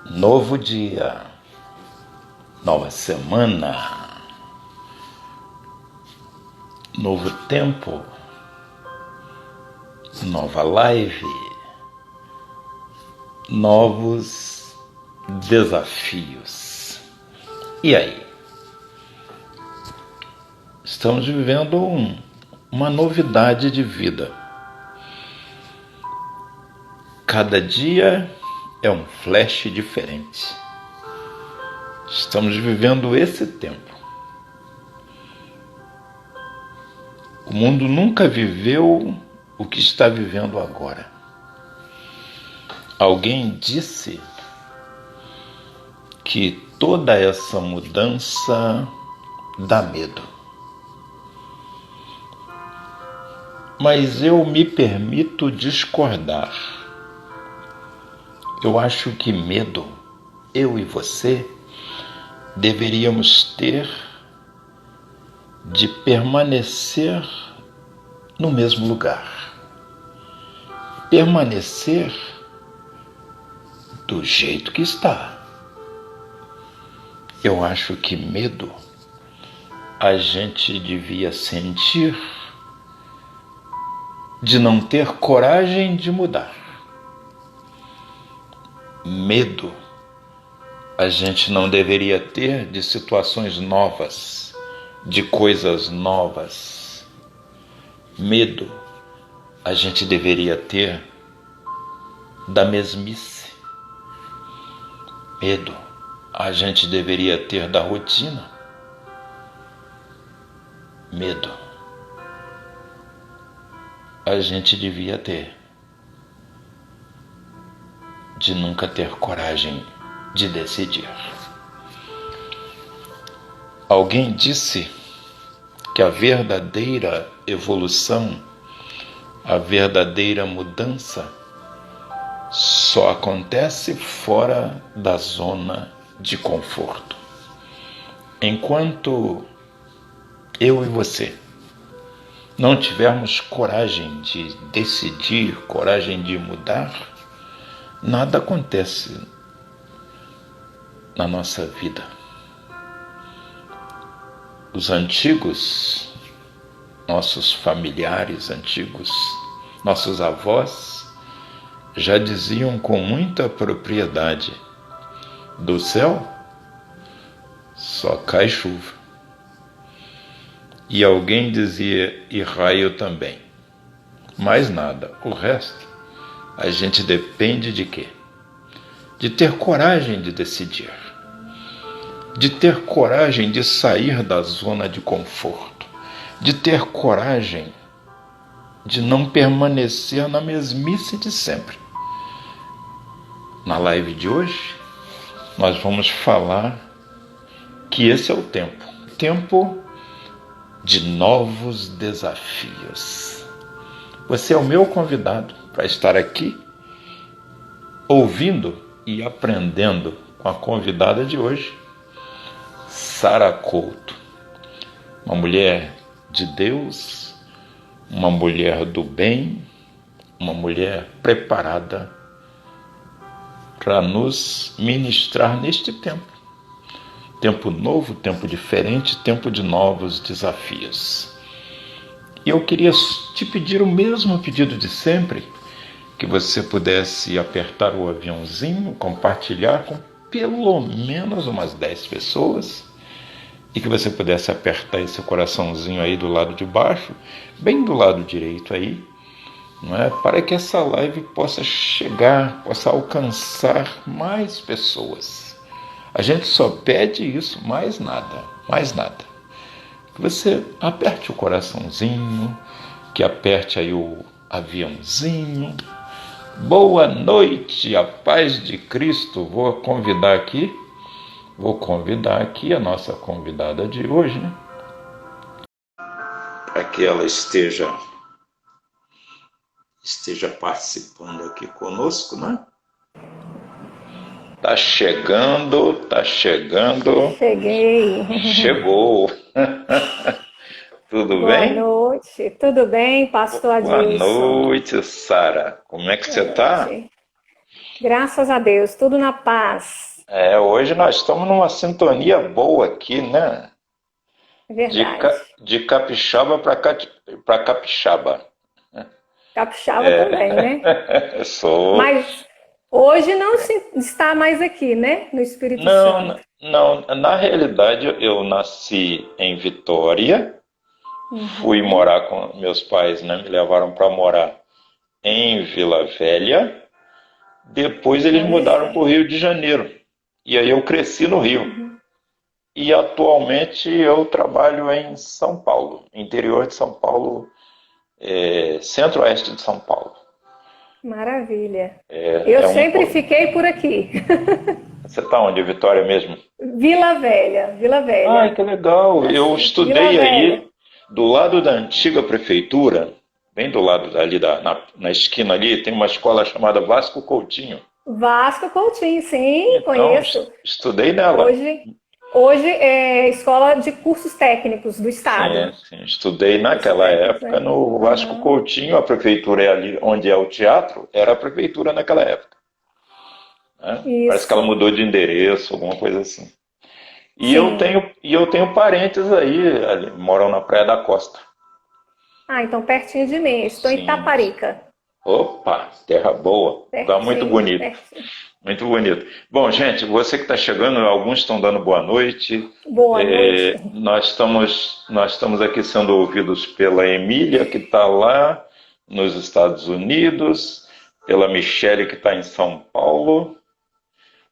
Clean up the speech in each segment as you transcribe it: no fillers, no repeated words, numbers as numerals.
Novo dia, nova semana, novo tempo, nova live, novos desafios. E aí? Estamos vivendo uma novidade de vida. Cada dia é um flash diferente. Estamos vivendo esse tempo. O mundo nunca viveu o que está vivendo agora. Alguém disse que toda essa mudança dá medo. Mas eu me permito discordar. Eu acho que medo, eu e você, deveríamos ter de permanecer no mesmo lugar. Permanecer do jeito que está. Eu acho que medo a gente devia sentir de não ter coragem de mudar. Medo a gente não deveria ter de situações novas, de coisas novas. Medo a gente deveria ter da mesmice. Medo a gente deveria ter da rotina. Medo a gente devia ter de nunca ter coragem de decidir. Alguém disse que a verdadeira evolução, a verdadeira mudança, só acontece fora da zona de conforto. Enquanto eu e você não tivermos coragem de decidir, coragem de mudar, nada acontece na nossa vida. Os antigos, nossos familiares antigos, nossos avós, já diziam com muita propriedade: do céu só cai chuva. E alguém dizia: e raio também. Mais nada. O resto, a gente depende de quê? De ter coragem de decidir. De ter coragem de sair da zona de conforto. De ter coragem de não permanecer na mesmice de sempre. Na live de hoje, nós vamos falar que esse é o tempo. Tempo de novos desafios. Você é o meu convidado para estar aqui, ouvindo e aprendendo com a convidada de hoje, Sara Couto. Uma mulher de Deus, uma mulher do bem, uma mulher preparada para nos ministrar neste tempo. Tempo novo, tempo diferente, tempo de novos desafios. E eu queria te pedir o mesmo pedido de sempre, que você pudesse apertar o aviãozinho, compartilhar com pelo menos umas 10 pessoas, e que você pudesse apertar esse coraçãozinho aí do lado de baixo, bem do lado direito aí, não é? Para que essa live possa chegar, possa alcançar mais pessoas. A gente só pede isso, mais nada, mais nada. Que você aperte o coraçãozinho, que aperte aí o aviãozinho. Boa noite, a paz de Cristo. Vou convidar aqui a nossa convidada de hoje, né? Para que ela esteja participando aqui conosco, né? Tá chegando. Cheguei. Chegou. Tudo Boa bem? noite. Tudo bem, pastor Boa Adilson? noite, Sara. Como é que você tá? Graças a Deus, tudo na paz. Hoje nós estamos numa sintonia boa aqui, né? É verdade. De capixaba para capixaba. Capixaba também, né? Sou. Mas hoje não se está mais aqui, né? No Espírito Não, Santo. não. Na realidade, eu nasci em Vitória, fui Uhum. morar com meus pais, né? Me levaram para morar em Vila Velha. Depois eles Olha mudaram só. para o Rio de Janeiro. E aí eu cresci no Rio. E atualmente eu trabalho em São Paulo, interior de São Paulo, centro-oeste de São Paulo. Maravilha. Eu É um, sempre fiquei por aqui. você está onde? Vitória mesmo? Vila Velha, Vila Ai, Velha. que legal! Eu Vila estudei Velha. aí do lado da antiga prefeitura, bem do lado ali na esquina ali, tem uma escola chamada Vasco Coutinho. Vasco Coutinho, sim, Então, conheço. estudei nela. Hoje, hoje é escola de cursos técnicos do estado. Sim, estudei Cursos naquela técnicos, época né? no Vasco Aham. Coutinho, a prefeitura é ali onde é o teatro, era a prefeitura naquela época. Né? Parece que ela Isso. mudou de endereço, alguma coisa assim. Sim. E eu tenho parentes aí, ali, moram na Praia da Costa. Ah, então pertinho de mim. Estou em Sim. Taparica. Opa, terra boa, lugar muito Pertinho, bonito. pertinho. Muito bonito. Bom, gente, você que está chegando, alguns estão dando boa noite. Boa noite. Nós estamos aqui sendo ouvidos pela Emília, que está lá nos Estados Unidos, pela Michele, que está em São Paulo,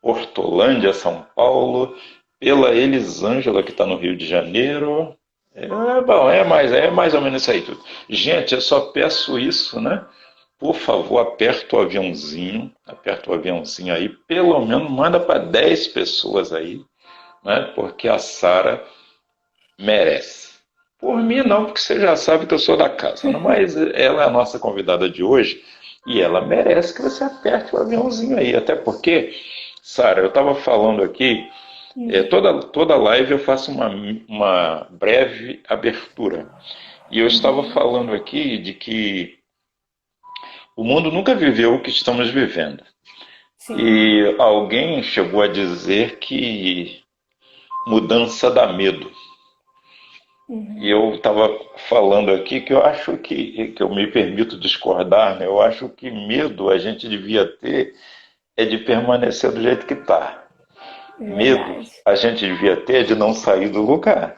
Hortolândia, São Paulo, pela Elisângela, que está no Rio de Janeiro. Bom, é mais ou menos isso aí tudo. Gente, eu só peço isso, né? Por favor, aperta o aviãozinho aí, pelo menos manda para 10 pessoas aí, né? Porque a Sara merece. Por mim não, porque você já sabe que eu sou da casa, né? Mas ela é a nossa convidada de hoje e ela merece que você aperte o aviãozinho aí, até porque, Sara, eu estava falando aqui, toda live eu faço uma breve abertura. E eu estava falando aqui de que o mundo nunca viveu o que estamos vivendo. Sim. E alguém chegou a dizer que mudança dá medo. E eu estava falando aqui que eu acho que eu me permito discordar, né? Eu acho que medo a gente devia ter é de permanecer do jeito que está. É Medo verdade. a gente devia ter de não sair do lugar.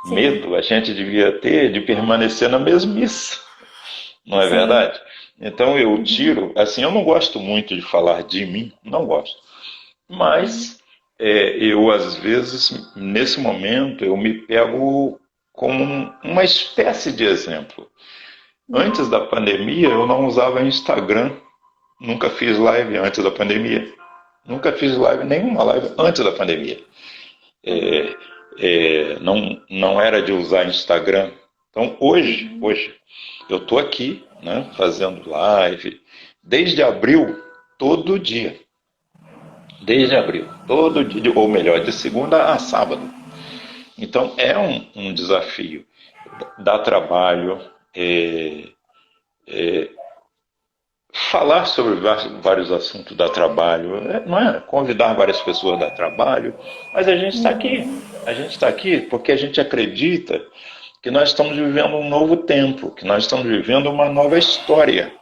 Sim. Medo a gente devia ter de permanecer na mesmice. Não é Sim. verdade? Então eu tiro, assim, eu não gosto muito de falar de mim, não gosto. Mas eu, às vezes, nesse momento, eu me pego como uma espécie de exemplo. Antes da pandemia, eu não usava Instagram, nunca fiz live antes da pandemia. Nunca fiz live, nenhuma live antes da pandemia. Não era de usar Instagram. Então, hoje eu estou aqui, né, fazendo live, desde abril, todo dia. Desde abril, todo dia, ou melhor, de segunda a sábado. Então é um desafio. Dá trabalho, falar sobre vários assuntos dá trabalho, não é? Convidar várias pessoas dá trabalho, mas a gente está aqui. A gente está aqui porque a gente acredita que nós estamos vivendo um novo tempo, que nós estamos vivendo uma nova história.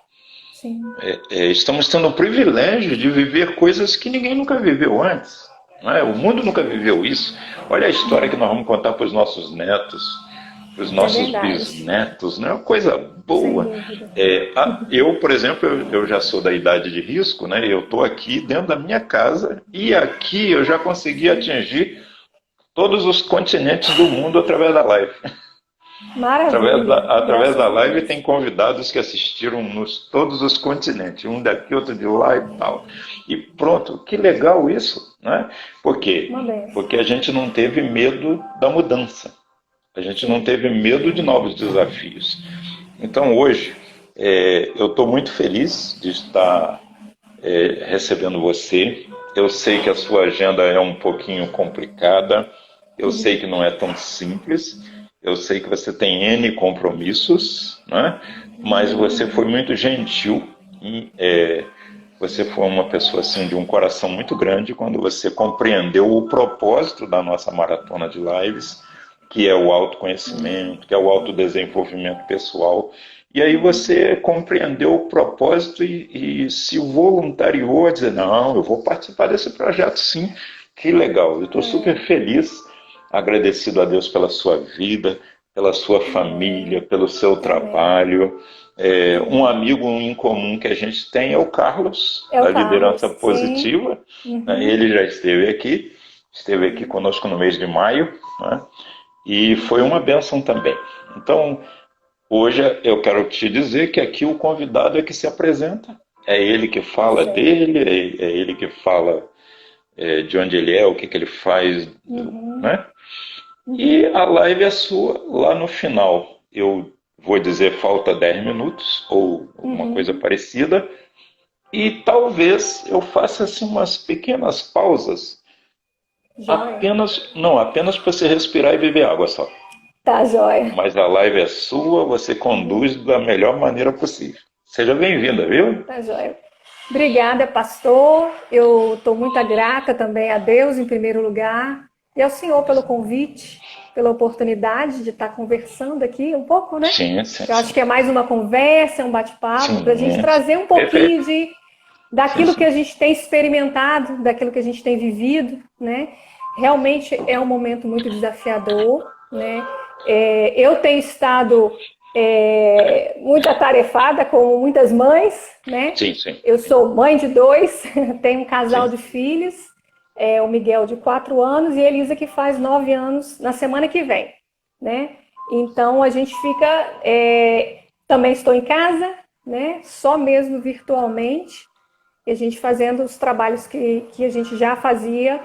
Sim. Estamos tendo o privilégio de viver coisas que ninguém nunca viveu antes. Não é? O mundo nunca viveu isso. Olha a história que nós vamos contar para os nossos netos, para os É nossos verdade. bisnetos, né? Uma coisa Sem boa. dúvida. Eu, por exemplo, eu já sou da idade de risco, né? Eu estou aqui dentro da minha casa e aqui eu já consegui atingir todos os continentes do mundo através da live. Maravilha. Através Graças da a live Deus. tem convidados que assistiram todos os continentes, um daqui, outro de lá e tal. E pronto, que legal isso, né? Por quê? Uma benção. Porque a gente não teve medo da mudança, a gente não Sim. teve medo de novos desafios. Então hoje eu estou muito feliz de estar recebendo você. Eu sei que a sua agenda é um pouquinho complicada, eu sei que não é tão simples, eu sei que você tem N compromissos, né? Mas você foi muito gentil Você foi uma pessoa assim de um coração muito grande quando você compreendeu o propósito da nossa maratona de lives, que é o autoconhecimento, que é o autodesenvolvimento pessoal. E aí você compreendeu o propósito e se voluntariou a dizer, não, eu vou participar desse projeto sim. Que legal, eu estou super feliz, agradecido a Deus pela sua vida, pela sua família, pelo seu trabalho. Um amigo em comum que a gente tem é o Carlos, É da o Carlos, Liderança sim. Positiva. Ele já esteve aqui conosco no mês de maio, né? E foi uma bênção também. Então, hoje eu quero te dizer que aqui o convidado é que se apresenta, é ele que fala dele, é ele que fala de onde ele é, o que ele faz, né? E a live é sua lá no final. Eu vou dizer falta 10 minutos ou alguma coisa parecida. E talvez eu faça assim umas pequenas pausas. Joia. Apenas para você respirar e beber água só. Tá, joia. Mas a live é sua, você conduz da melhor maneira possível. Seja bem-vinda, viu? Tá, joia. Obrigada, pastor. Eu estou muito grata também a Deus, em primeiro lugar, e ao Senhor pelo convite, pela oportunidade de estar conversando aqui um pouco, né? Sim. Eu acho que é mais uma conversa, um bate-papo, para a gente trazer um pouquinho daquilo que a gente tem experimentado, daquilo que a gente tem vivido, né? Realmente é um momento muito desafiador, né? Eu tenho estado muito atarefada, como muitas mães, né? Sim. Eu sou mãe de 2, tenho um casal de filhos, o Miguel de 4 anos e a Elisa que faz 9 anos na semana que vem, né? Então a gente fica, também estou em casa, né? Só mesmo virtualmente, e a gente fazendo os trabalhos que a gente já fazia,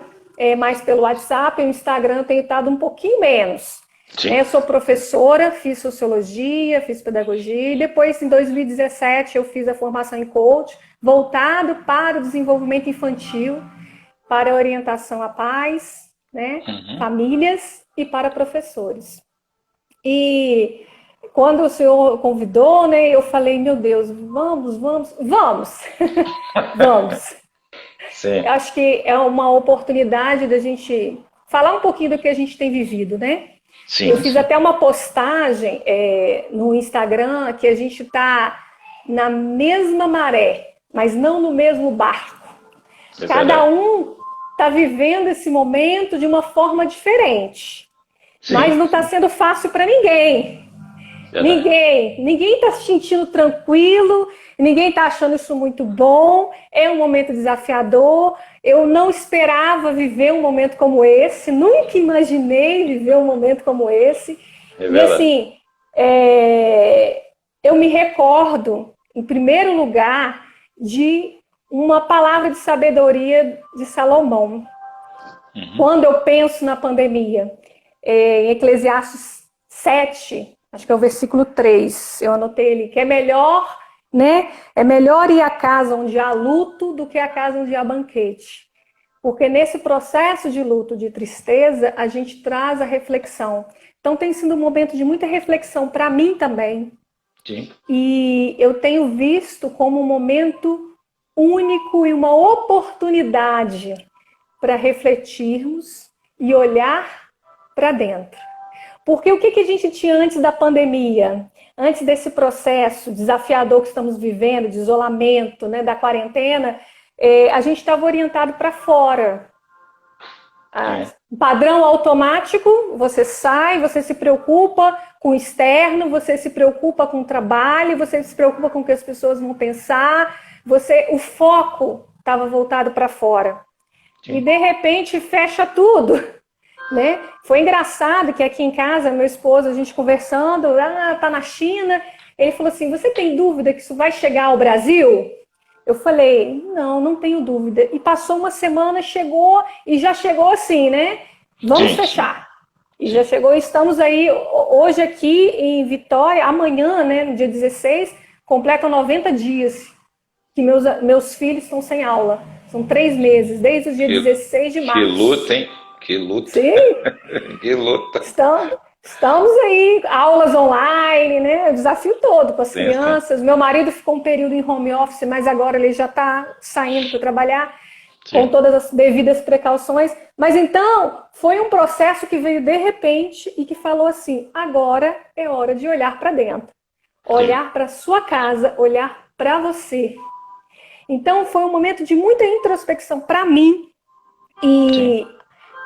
mais pelo WhatsApp, e o Instagram eu tenho estado um pouquinho menos. Eu sou professora, fiz sociologia, fiz pedagogia, e depois, em 2017, eu fiz a formação em coach, voltado para o desenvolvimento infantil, para a orientação a pais, né, famílias e para professores. E quando o senhor convidou, né, eu falei, meu Deus, vamos. Vamos. Sim. Eu acho que é uma oportunidade da gente falar um pouquinho do que a gente tem vivido, né? Sim, eu fiz até uma postagem no Instagram que a gente está na mesma maré, mas não no mesmo barco. Cada um está vivendo esse momento de uma forma diferente. Sim. Mas não está sendo fácil para ninguém. Ninguém está se sentindo tranquilo, ninguém está achando isso muito bom, é um momento desafiador. Eu não esperava viver um momento como esse, nunca imaginei viver um momento como esse. E assim, eu me recordo, em primeiro lugar, de uma palavra de sabedoria de Salomão. Quando eu penso na pandemia, em Eclesiastes 7, acho que é o versículo 3, eu anotei ali, que é melhor, né? É melhor ir à casa onde há luto do que à casa onde há banquete. Porque nesse processo de luto, de tristeza, a gente traz a reflexão. Então tem sido um momento de muita reflexão para mim também. Sim. E eu tenho visto como um momento único e uma oportunidade para refletirmos e olhar para dentro. Porque o que a gente tinha antes da pandemia? Antes desse processo desafiador que estamos vivendo, de isolamento, né, da quarentena, a gente estava orientado para fora. Padrão automático, você sai, você se preocupa com o externo, você se preocupa com o trabalho, você se preocupa com o que as pessoas vão pensar, o foco estava voltado para fora. Sim. E de repente fecha tudo. Né? Foi engraçado que aqui em casa, meu esposo, a gente conversando, tá na China, ele falou assim, você tem dúvida que isso vai chegar ao Brasil? Eu falei, não tenho dúvida. E passou uma semana, chegou, e já chegou assim, né? Vamos fechar. E já chegou, estamos aí, hoje aqui em Vitória, amanhã, né, no dia 16, completam 90 dias que meus filhos estão sem aula. São 3 meses, desde o dia 16 de março. Que luta, hein? Que luta. Sim. Que luta. Estamos aí, aulas online, né? O desafio todo com as Sim, sim, crianças. Meu marido ficou um período em home office, mas agora ele já está saindo para trabalhar com sim, todas as devidas precauções. Mas então, foi um processo que veio de repente e que falou assim: agora é hora de olhar para dentro, sim, olhar para sua casa, olhar para você. Então, foi um momento de muita introspecção para mim. sim. E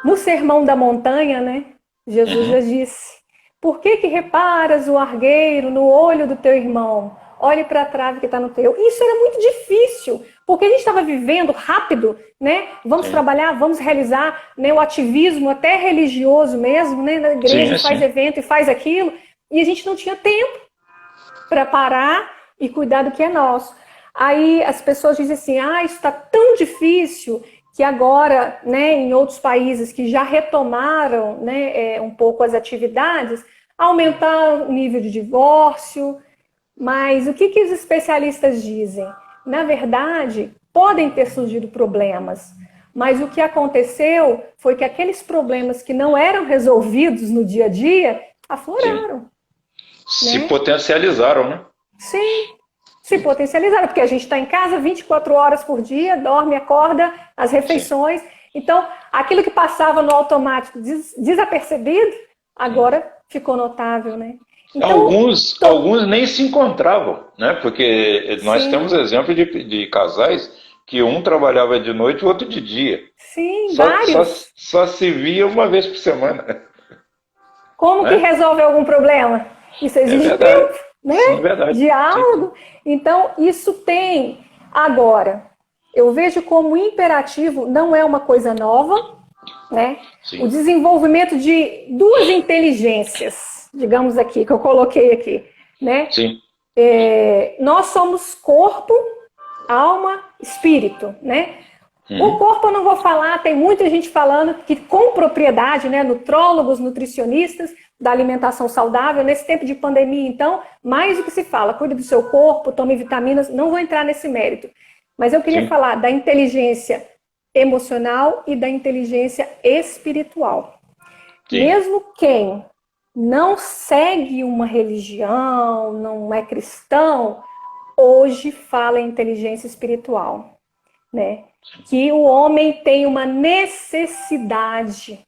no Sermão da Montanha, né, Jesus já Uhum. disse: por que que reparas o argueiro no olho do teu irmão? Olhe para a trave que está no teu. Isso era muito difícil, porque a gente estava vivendo rápido, né? Vamos Sim, trabalhar, vamos realizar, né, o ativismo até religioso mesmo, né? Na igreja sim, faz sim. evento e faz aquilo, e a gente não tinha tempo para parar e cuidar do que é nosso. Aí as pessoas dizem assim: ah, isso está tão difícil que agora, né, em outros países que já retomaram, né, um pouco as atividades, aumentar o nível de divórcio. Mas o que, que os especialistas dizem? Na verdade, podem ter surgido problemas, mas o que aconteceu foi que aqueles problemas que não eram resolvidos no dia a dia Sim. afloraram, Se né? potencializaram, né? Sim, se potencializaram, porque a gente está em casa 24 horas por dia, dorme, acorda, as Sim. refeições. Então, aquilo que passava no automático desapercebido, agora ficou notável, né? Então, Alguns nem se encontravam, né? Porque nós temos sim, exemplo de casais que um trabalhava de noite e o outro de dia. sim, Só, só, vários. só se via uma vez por semana, Como que né? resolve algum problema? Isso É exige verdade. tempo, né? Sim, verdade. Sim, sim. Diálogo. Então, isso tem. Agora, eu vejo como imperativo, não é uma coisa nova, né? O Sim, desenvolvimento de duas inteligências, digamos aqui, que eu coloquei aqui, né? sim. Nós somos corpo, alma, espírito, né? O Uhum. corpo eu não vou falar, tem muita gente falando que com propriedade, né, nutrólogos, nutricionistas da alimentação saudável, nesse tempo de pandemia, então, mais do que se fala, cuide do seu corpo, tome vitaminas, não vou entrar nesse mérito. Mas eu queria Sim, falar da inteligência emocional e da inteligência espiritual. sim, Mesmo quem não segue uma religião, não é cristão, hoje fala em inteligência espiritual, né? Que o homem tem uma necessidade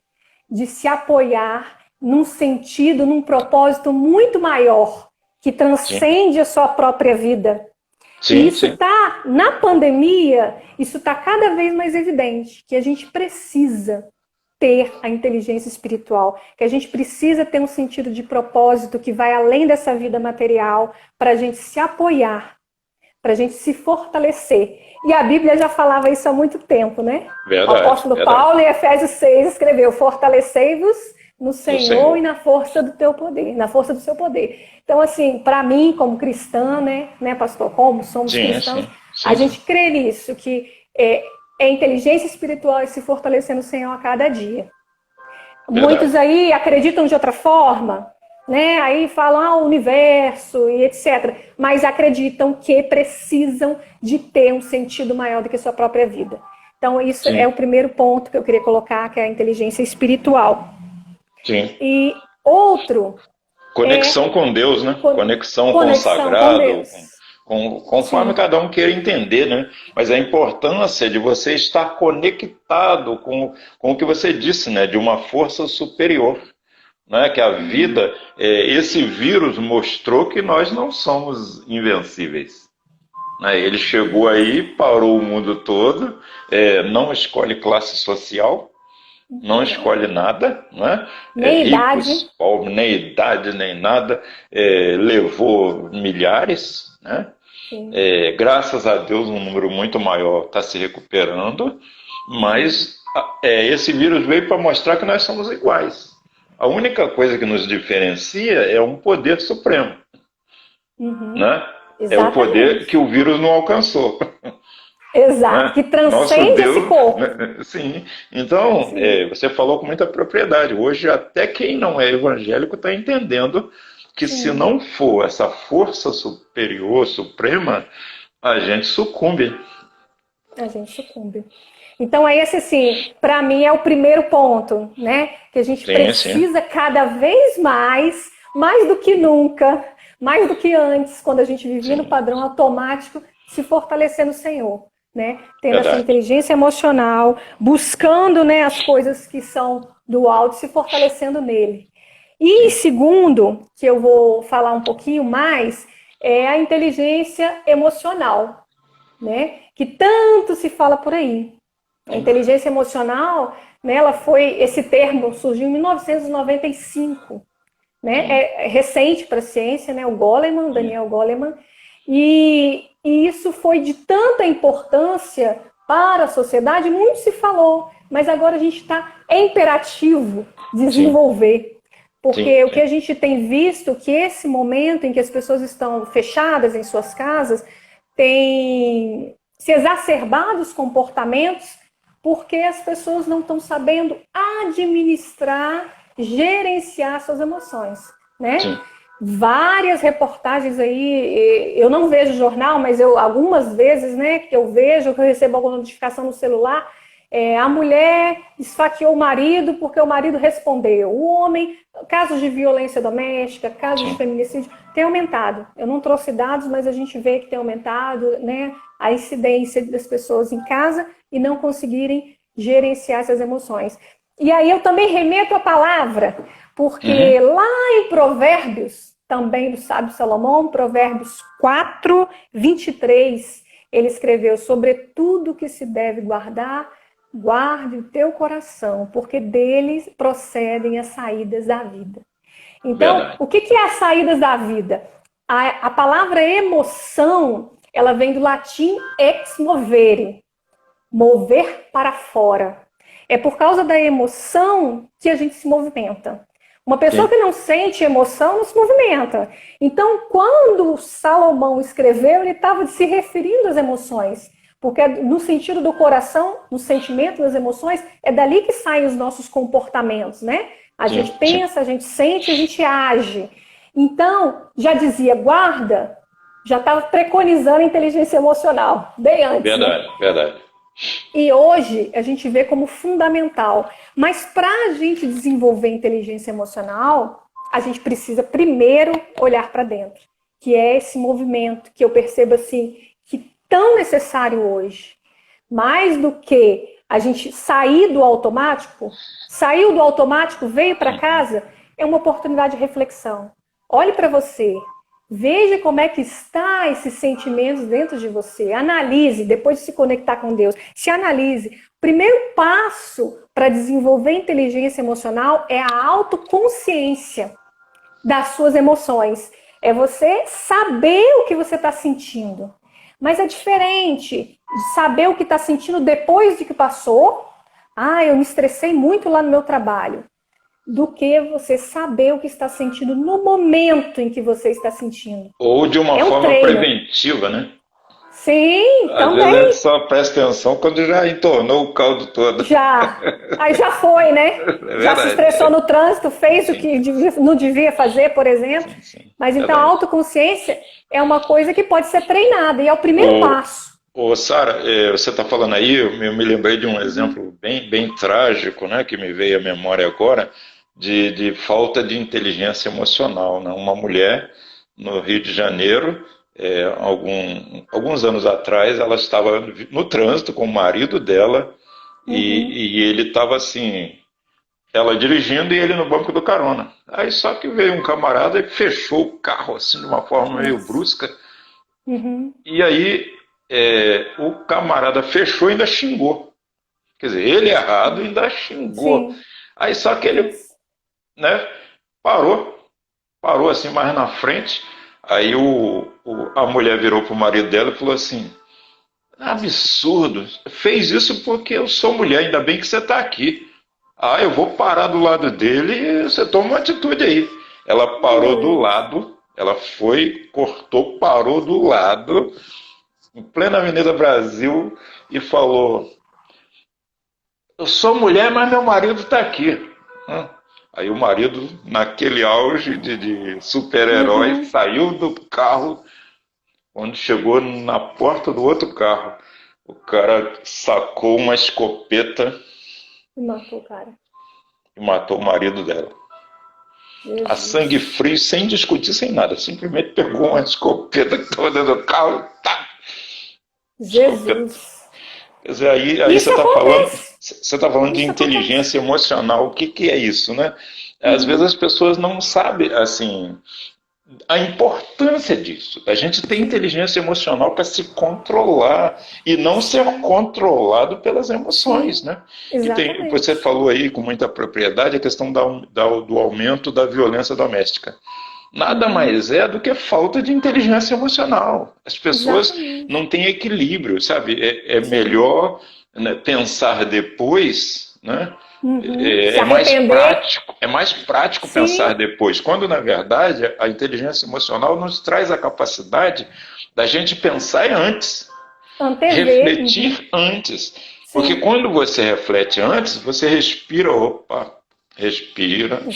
de se apoiar num sentido, num propósito muito maior, que sim, transcende a sua própria vida. E sim, isso sim. está, na pandemia, isso está cada vez mais evidente, que a gente precisa ter a inteligência espiritual, que a gente precisa ter um sentido de propósito que vai além dessa vida material, para a gente se apoiar, para a gente se fortalecer. E a Bíblia já falava isso há muito tempo, né? O Verdade, apóstolo verdade. Paulo, em Efésios 6, escreveu: fortalecei-vos no No Senhor e Senhor. na força do teu poder, na força do seu poder. Então, assim, para mim, como cristã, né, pastor, como somos Sim, cristãos, sim, a sim, sim. gente crê nisso, que é inteligência espiritual e se fortalecer no Senhor a cada dia. Muitos Verdade. aí acreditam de outra forma, né? Aí falam o universo e etc. Mas acreditam que precisam de ter um sentido maior do que a sua própria vida. Então, isso é Sim, o primeiro ponto que eu queria colocar, que é a inteligência espiritual. sim. E outro é Conexão com Deus, né? Conexão com o conexão com sagrado, Deus. conforme Sim, cada um queira entender, né? Mas a importância de você estar conectado com o que você disse, né? De uma força superior, né? Que a vida, esse vírus mostrou que nós não somos invencíveis. Né? Ele chegou aí, parou o mundo todo, não escolhe classe social, não não. escolhe nada, né? Nem idade. Ricos, pobres, nem idade, nem nada, levou milhares, né? Sim, Graças a Deus, um número muito maior está se recuperando, sim. mas esse vírus veio para mostrar que nós somos iguais. A única coisa que nos diferencia é um poder supremo, Uhum. né? É o poder que Exatamente. o vírus não alcançou. Exato. Né? Que Nosso transcende esse Deus, corpo. né? Sim. Então, Sim, você falou com muita propriedade. Hoje, até quem não é evangélico está entendendo que se sim. não for essa força superior, suprema, a gente sucumbe. A gente sucumbe. Então, é esse, assim, para mim é o primeiro ponto, né? Que a gente precisa cada vez mais do que nunca, mais do que antes, quando a gente vivia no padrão automático, se fortalecer no Senhor, né? Tendo essa inteligência emocional, buscando, né, as coisas que são do alto, se fortalecendo nele. E em segundo, que eu vou falar um pouquinho mais, é a inteligência emocional, né? Que tanto se fala por aí. A inteligência emocional, né, esse termo surgiu em 1995, né? É recente para a ciência, né? O Goleman, Daniel Goleman, e isso foi de tanta importância para a sociedade, muito se falou, mas agora a gente é imperativo desenvolver. Porque o que a gente tem visto, que esse momento em que as pessoas estão fechadas em suas casas, tem se exacerbado os comportamentos porque as pessoas não estão sabendo administrar, gerenciar suas emoções, né? Sim. Várias reportagens aí, eu não vejo jornal, mas algumas vezes, né, que eu vejo, que eu recebo alguma notificação no celular, a mulher esfaqueou o marido porque o marido respondeu. O homem, casos de violência doméstica, casos de feminicídio, tem aumentado. Eu não trouxe dados, mas a gente vê que tem aumentado, né, a incidência das pessoas em casa e não conseguirem gerenciar essas emoções. E aí eu também remeto a palavra, porque lá em Provérbios, também do sábio Salomão, Provérbios 4, 23, ele escreveu: sobre tudo que se deve guardar, guarde o teu coração, porque deles procedem as saídas da vida. Então, o que é as saídas da vida? A palavra emoção, ela vem do latim ex movere, mover para fora. É por causa da emoção que a gente se movimenta. Uma pessoa que não sente emoção não se movimenta. Então, quando Salomão escreveu, ele estava se referindo às emoções. Porque no sentido do coração, no sentimento, nas emoções, é dali que saem os nossos comportamentos, né? A gente pensa, a gente sente, a gente age. Então, já dizia, guarda, já estava preconizando a inteligência emocional, bem antes. Verdade, né? Verdade. E hoje a gente vê como fundamental. Mas para a gente desenvolver inteligência emocional, a gente precisa primeiro olhar para dentro, que é esse movimento que eu percebo assim, que tão necessário hoje. Mais do que a gente sair do automático, saiu do automático, veio para casa, é uma oportunidade de reflexão. Olhe para você, veja como é que está esses sentimentos dentro de você, analise, depois de se conectar com Deus, se analise. O primeiro passo para desenvolver inteligência emocional é a autoconsciência das suas emoções. É você saber o que você está sentindo. Mas é diferente de saber o que está sentindo depois de que passou. Ah, eu me estressei muito lá no meu trabalho. Do que você saber o que está sentindo no momento em que você está sentindo. Ou de uma forma preventiva, né? Sim, também. Às vezes a gente só presta atenção quando já entornou o caldo todo. Já. Aí já foi, né? Já se estressou no trânsito, fez o que não devia fazer, por exemplo. Sim. Mas então a autoconsciência é uma coisa que pode ser treinada e é o primeiro passo. Sara, você está falando aí, eu me lembrei de um exemplo bem trágico, né, que me veio à memória agora, de falta de inteligência emocional, né? Uma mulher no Rio de Janeiro, alguns anos atrás, ela estava no trânsito com o marido dela e ele estava assim, ela dirigindo e ele no banco do carona. Aí só que veio um camarada e fechou o carro assim de uma forma meio brusca. E aí o camarada fechou e ainda xingou. Quer dizer, ele errado ainda xingou. Sim. Aí só que ele, né, parou assim mais na frente. Aí a mulher virou pro marido dela e falou assim: absurdo, fez isso porque eu sou mulher, ainda bem que você está aqui. Ah, eu vou parar do lado dele e você toma uma atitude aí. Ela parou do lado, ela foi, cortou, parou do lado, em plena Avenida Brasil, e falou: eu sou mulher, mas meu marido está aqui. Aí o marido, naquele auge de super-herói, saiu do carro. Quando chegou na porta do outro carro, O cara sacou uma escopeta E matou o cara. e matou o marido dela. A Jesus. sangue frio, sem discutir, sem nada. Simplesmente pegou uma escopeta que estava dentro do carro, tá, escopeta. Jesus. Quer dizer, aí Isso acontece. você tá falando de Isso acontece. inteligência emocional. O que que é isso, né? Às vezes Uhum. as pessoas não sabem, assim, a importância disso. A gente tem Sim, inteligência emocional para se controlar e não ser sim, controlado pelas emoções, sim, né? E tem, você exatamente. falou aí com muita propriedade a questão do aumento da violência doméstica. Nada Uhum. mais é do que falta de inteligência emocional. As pessoas Exatamente. não têm equilíbrio, sabe? É Sim. melhor, né, pensar depois, né? Uhum. Se É arrepender, é mais prático pensar sim, depois, quando na verdade a inteligência emocional nos traz a capacidade da gente pensar antes, antever. Uhum. refletir antes. Porque Sim, quando você reflete antes, você respira, opa, respira,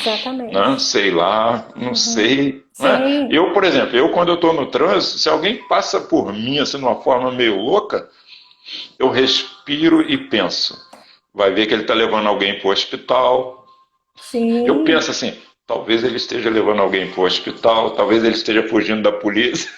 né? exatamente. Sei lá, não Uhum. sei. Né? Sim, Eu, por exemplo, quando eu estou no trânsito, se alguém passa por mim assim de uma forma meio louca, eu respiro e penso. Vai ver que ele está levando alguém para o hospital. Eu sim. penso assim, talvez ele esteja levando alguém para o hospital, talvez ele esteja fugindo da polícia.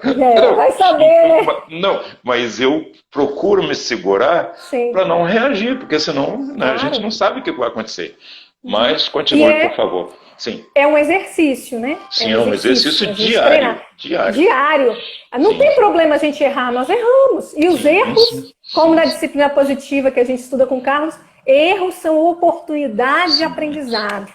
É, Não, vai saber, né? não, mas eu procuro me segurar para Sim, não reagir, porque senão, né, a gente não claro. sabe o que vai acontecer. Uhum. Mas E continue, por é, favor. Sim, é um exercício, né? É sim, um é um exercício. exercício A gente diário, treinar diário. diário. Não Sim, tem sim, problema a gente errar, nós erramos. E os sim, erros, sim, como sim, na disciplina positiva que a gente estuda com Carlos, erros são oportunidade de sim, aprendizado.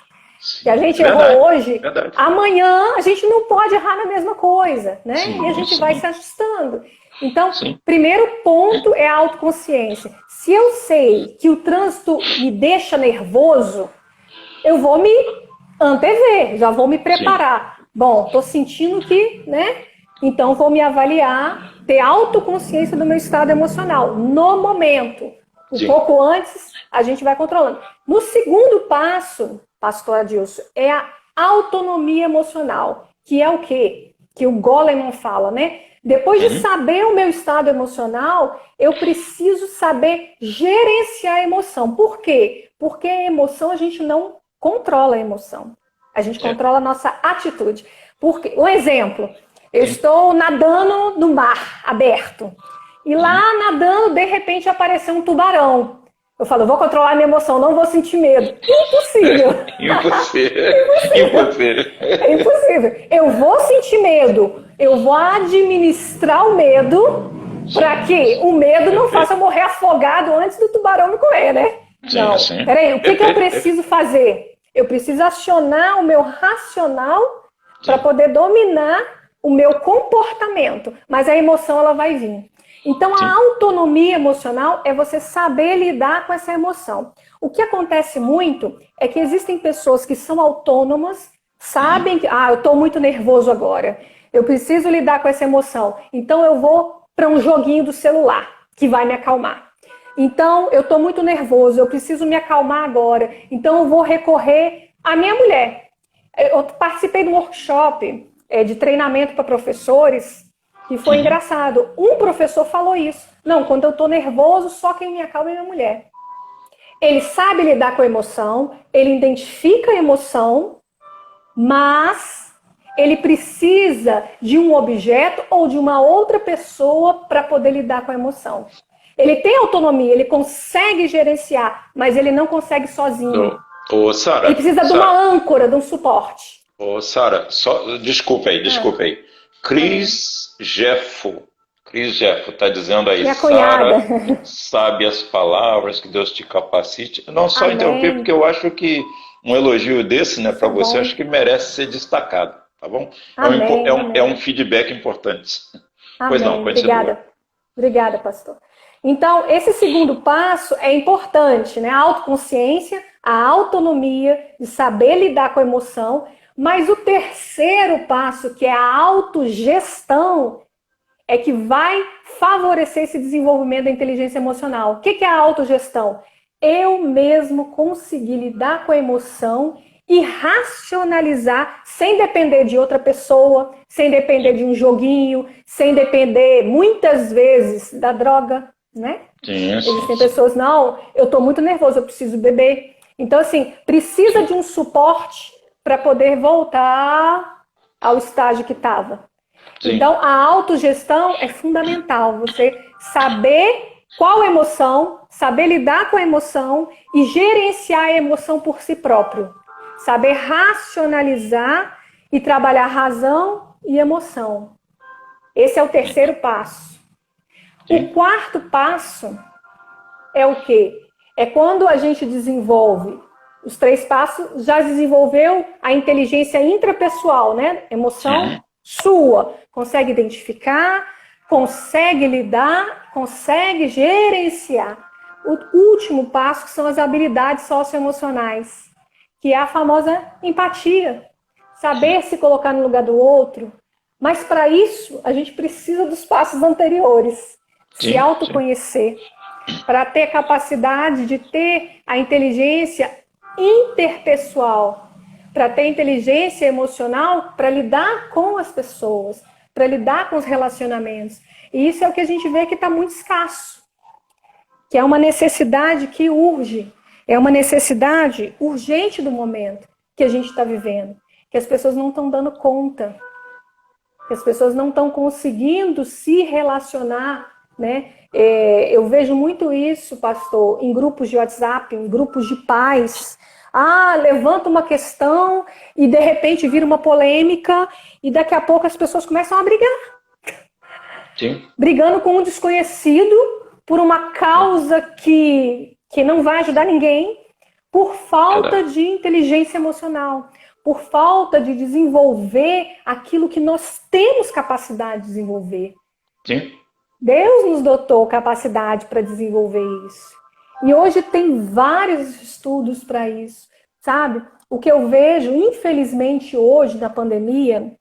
Se a sim. gente errou Verdade, hoje, verdade. amanhã a gente não pode errar na mesma coisa, né? E a Sim, gente vai sim, se ajustando. Então, sim, primeiro ponto é a autoconsciência. Se eu sei que o trânsito me deixa nervoso, eu vou me antever, já vou me sim, preparar. Bom, estou sentindo que, né? Então vou me avaliar, ter autoconsciência do meu estado emocional no momento. Um sim. pouco antes, a gente vai controlando. No segundo passo, pastor Adilson, é a autonomia emocional, que é o quê? Que o Goleman fala, né? Depois de Uhum. saber o meu estado emocional, eu preciso saber gerenciar a emoção. Por quê? Porque a emoção a gente não controla a emoção. A gente É, controla a nossa atitude. Porque, um exemplo, eu sim. estou nadando no mar aberto. E lá Uhum. nadando, de repente apareceu um tubarão. Eu falo, vou controlar a minha emoção, não vou sentir medo. Impossível. E você? E Impossível. É você? impossível. Eu vou sentir medo. Eu vou administrar o medo para Sim, que o medo não faça eu perfeito. morrer afogado antes do tubarão me comer, né? Sim, Não. sim. Peraí, o que, que eu Perfeito, preciso perfeito. fazer? Eu preciso acionar o meu racional para Sim, poder dominar o meu comportamento. Mas a emoção ela vai vir. Então a sim. autonomia emocional é você saber lidar com essa emoção. O que acontece muito é que existem pessoas que são autônomas, Uhum. sabem que, eu estou muito nervoso agora, eu preciso lidar com essa emoção, então eu vou para um joguinho do celular que vai me acalmar. Então eu estou muito nervoso, eu preciso me acalmar agora, então eu vou recorrer à minha mulher. Eu participei de um workshop de treinamento para professores que foi Uhum. engraçado. Um professor falou isso. Não, quando eu estou nervoso, só quem me acalma é minha mulher. Ele sabe lidar com a emoção, ele identifica a emoção, mas ele precisa de um objeto ou de uma outra pessoa para poder lidar com a emoção. Ele tem autonomia, ele consegue gerenciar, mas ele não consegue sozinho. Ô, Ele Sara, precisa de uma âncora, de um suporte. ô, Sara, só, Ah, desculpa aí. ah, Cris Jeffo está dizendo aí, minha cunhada. Sara, sabe as palavras, que Deus te capacite. Não só interromper, porque Amém. eu acho que um elogio desse, né, Isso para é você, bom. acho que merece ser destacado, tá bom? Amém, É um amém. feedback importante. Pois não, Amém. continua. Obrigada. Obrigada, pastor. Então, esse segundo passo é importante, né? A autoconsciência, a autonomia, de saber lidar com a emoção. Mas o terceiro passo, que é a autogestão, é que vai favorecer esse desenvolvimento da inteligência emocional. O que é a autogestão? Eu mesmo conseguir lidar com a emoção e racionalizar sem depender de outra pessoa, sem depender Sim, de um joguinho, sem depender muitas vezes da droga. né? Sim, Existem sim. pessoas, não, eu estou muito nervoso, eu preciso beber. Então, assim, precisa de um suporte para poder voltar ao estágio que estava. Sim. Então, a autogestão é fundamental. Você saber qual emoção, saber lidar com a emoção e gerenciar a emoção por si próprio. Saber racionalizar e trabalhar razão e emoção. Esse é o terceiro passo. O Sim. quarto passo é o quê? É quando a gente desenvolve os três passos, já desenvolveu a inteligência intrapessoal, né? Emoção Uhum. sua. Consegue identificar, consegue lidar, consegue gerenciar. O último passo, que são as habilidades socioemocionais, que é a famosa empatia. Sim. Saber se colocar no lugar do outro. Mas para isso, a gente precisa dos passos anteriores. Se Sim. Sim. autoconhecer, para ter capacidade de ter a inteligência interpessoal, para ter inteligência emocional, para lidar com as pessoas, para lidar com os relacionamentos. E isso é o que a gente vê que está muito escasso, que é uma necessidade que urge, é uma necessidade urgente do momento que a gente está vivendo, que as pessoas não estão dando conta, que as pessoas não estão conseguindo se relacionar, né? Eu vejo muito isso, pastor, em grupos de WhatsApp, em grupos de pais. Ah, levanta uma questão e de repente vira uma polêmica e daqui a pouco as pessoas começam a brigar, Sim. brigando com um desconhecido por uma causa que não vai ajudar ninguém, por falta Verdade. de inteligência emocional, por falta de desenvolver aquilo que nós temos capacidade de desenvolver. Sim. Deus nos dotou capacidade para desenvolver isso. E hoje tem vários estudos para isso, sabe? O que eu vejo, infelizmente, hoje na pandemia,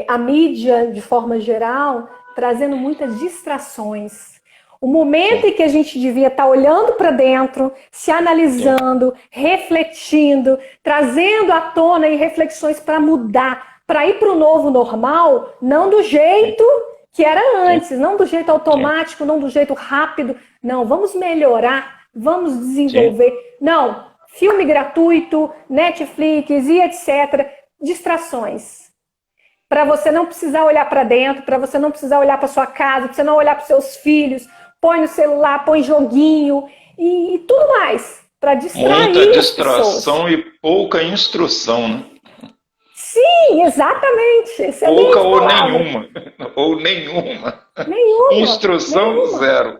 a mídia, de forma geral, trazendo muitas distrações. O momento Sim. em que a gente devia estar olhando para dentro, se Sim. analisando, refletindo, trazendo à tona e reflexões para mudar, para ir para o novo normal, não do Sim. jeito que era Sim. antes, não do jeito Sim. automático, não do jeito rápido. Não, vamos melhorar, vamos Sim. desenvolver. Não, filme gratuito, Netflix e etc. Distrações, para você não precisar olhar para dentro, para você não precisar olhar para sua casa, para você não olhar para seus filhos, põe no celular, põe joguinho e tudo mais, para Muita distrair as pessoas. distração e pouca instrução, né? Sim, exatamente, Pouca excelente ou palavra. nenhuma. Ou nenhuma. Nenhuma, Instrução nenhuma, zero.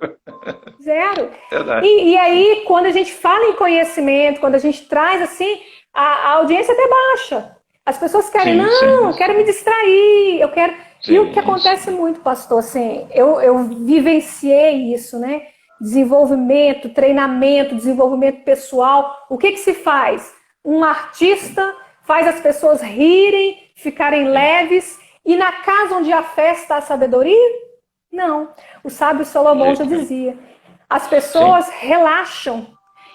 zero. Verdade. E aí, quando a gente fala em conhecimento, quando a gente traz assim, a audiência até baixa. As pessoas querem, Sim, sim, não, eu quero me distrair, eu quero. E o que sim, acontece sim. muito, pastor, assim, eu vivenciei isso, né? Desenvolvimento, treinamento, desenvolvimento pessoal. O que que se faz? Um artista faz as pessoas rirem, ficarem Sim, leves, e na casa onde há festa, há sabedoria? Não. O sábio de Salomão já jeito nenhum. dizia: as Sim, pessoas relaxam.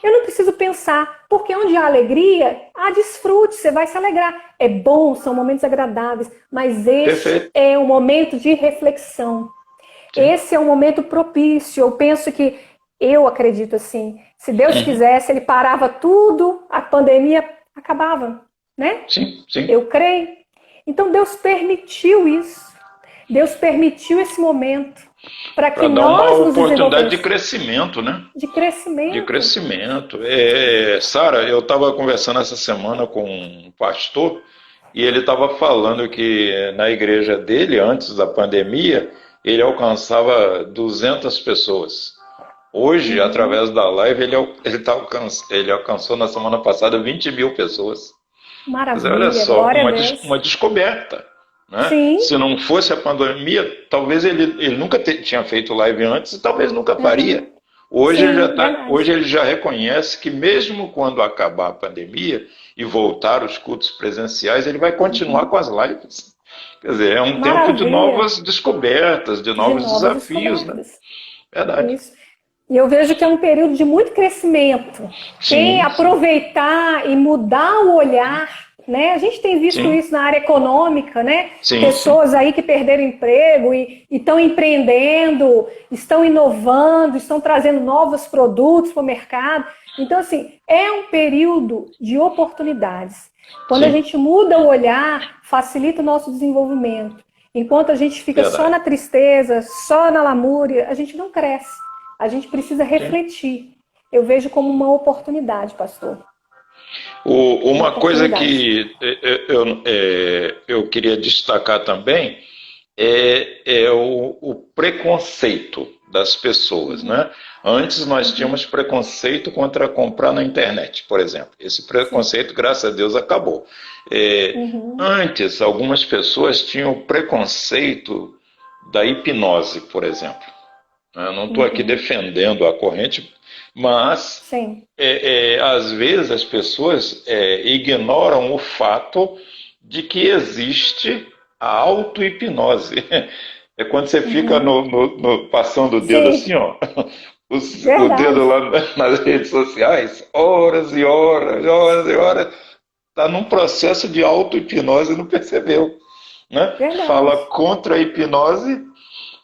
Eu não preciso pensar, porque onde há alegria, há desfrute, você vai se alegrar. É bom, são momentos agradáveis, mas este perfeito. é um momento de reflexão. Sim. Esse é um momento propício. Eu penso que, eu acredito assim, se Deus Uhum. quisesse, ele parava tudo, a pandemia acabava, né? Sim, sim. Eu creio. Então Deus permitiu isso. Deus permitiu esse momento para que Para dar uma nós nos oportunidade de desenvolvêssemos crescimento, né? de De crescimento. crescimento. Sara, eu estava conversando essa semana com um pastor e ele estava falando que na igreja dele, antes da pandemia, ele alcançava 200 pessoas. Hoje, Uhum. através da live, ele alcançou na semana passada 20 mil pessoas. Quer dizer, olha Maravilha, só, glória a Deus. uma descoberta. Né? Sim, Se não fosse a pandemia, talvez ele nunca tinha feito live antes e talvez nunca faria. uhum. Sim, Hoje verdade. ele já reconhece que mesmo quando acabar a pandemia e voltar os cultos presenciais, ele vai continuar Uhum. com as lives. Quer dizer, é um tempo de Maravilha novas descobertas, de de novos novas desafios, né? descobertas. Verdade. Isso. E eu vejo que é um período de muito crescimento. Quem Sim, sim. aproveitar e mudar o olhar, né? A gente tem visto sim, isso na área econômica, né? sim, sim, Pessoas aí que perderam emprego e estão empreendendo, estão inovando, estão trazendo novos produtos para o mercado. Então, assim, é um período de oportunidades. Quando a sim, gente muda o olhar, facilita o nosso desenvolvimento. Enquanto a gente fica só na verdade. tristeza, só na lamúria, a gente não cresce. A gente precisa Sim. refletir. Eu vejo como uma oportunidade, pastor. Uma Uma coisa oportunidade. que eu queria destacar também é o preconceito das pessoas, Uhum, né? Antes nós uhum, tínhamos preconceito contra comprar na internet, por exemplo. Esse sim. preconceito, graças a Deus, acabou. É, Uhum, Antes, algumas pessoas tinham preconceito da hipnose, por exemplo. Eu não estou aqui uhum, defendendo a corrente, mas sim. às vezes as pessoas ignoram o fato de que existe a auto-hipnose. É quando você fica Uhum, passando o dedo assim, sim, ó, o verdade. dedo lá nas redes sociais, horas e horas, horas e horas, está num processo de auto-hipnose e não percebeu. Né? Verdade. Fala contra a hipnose,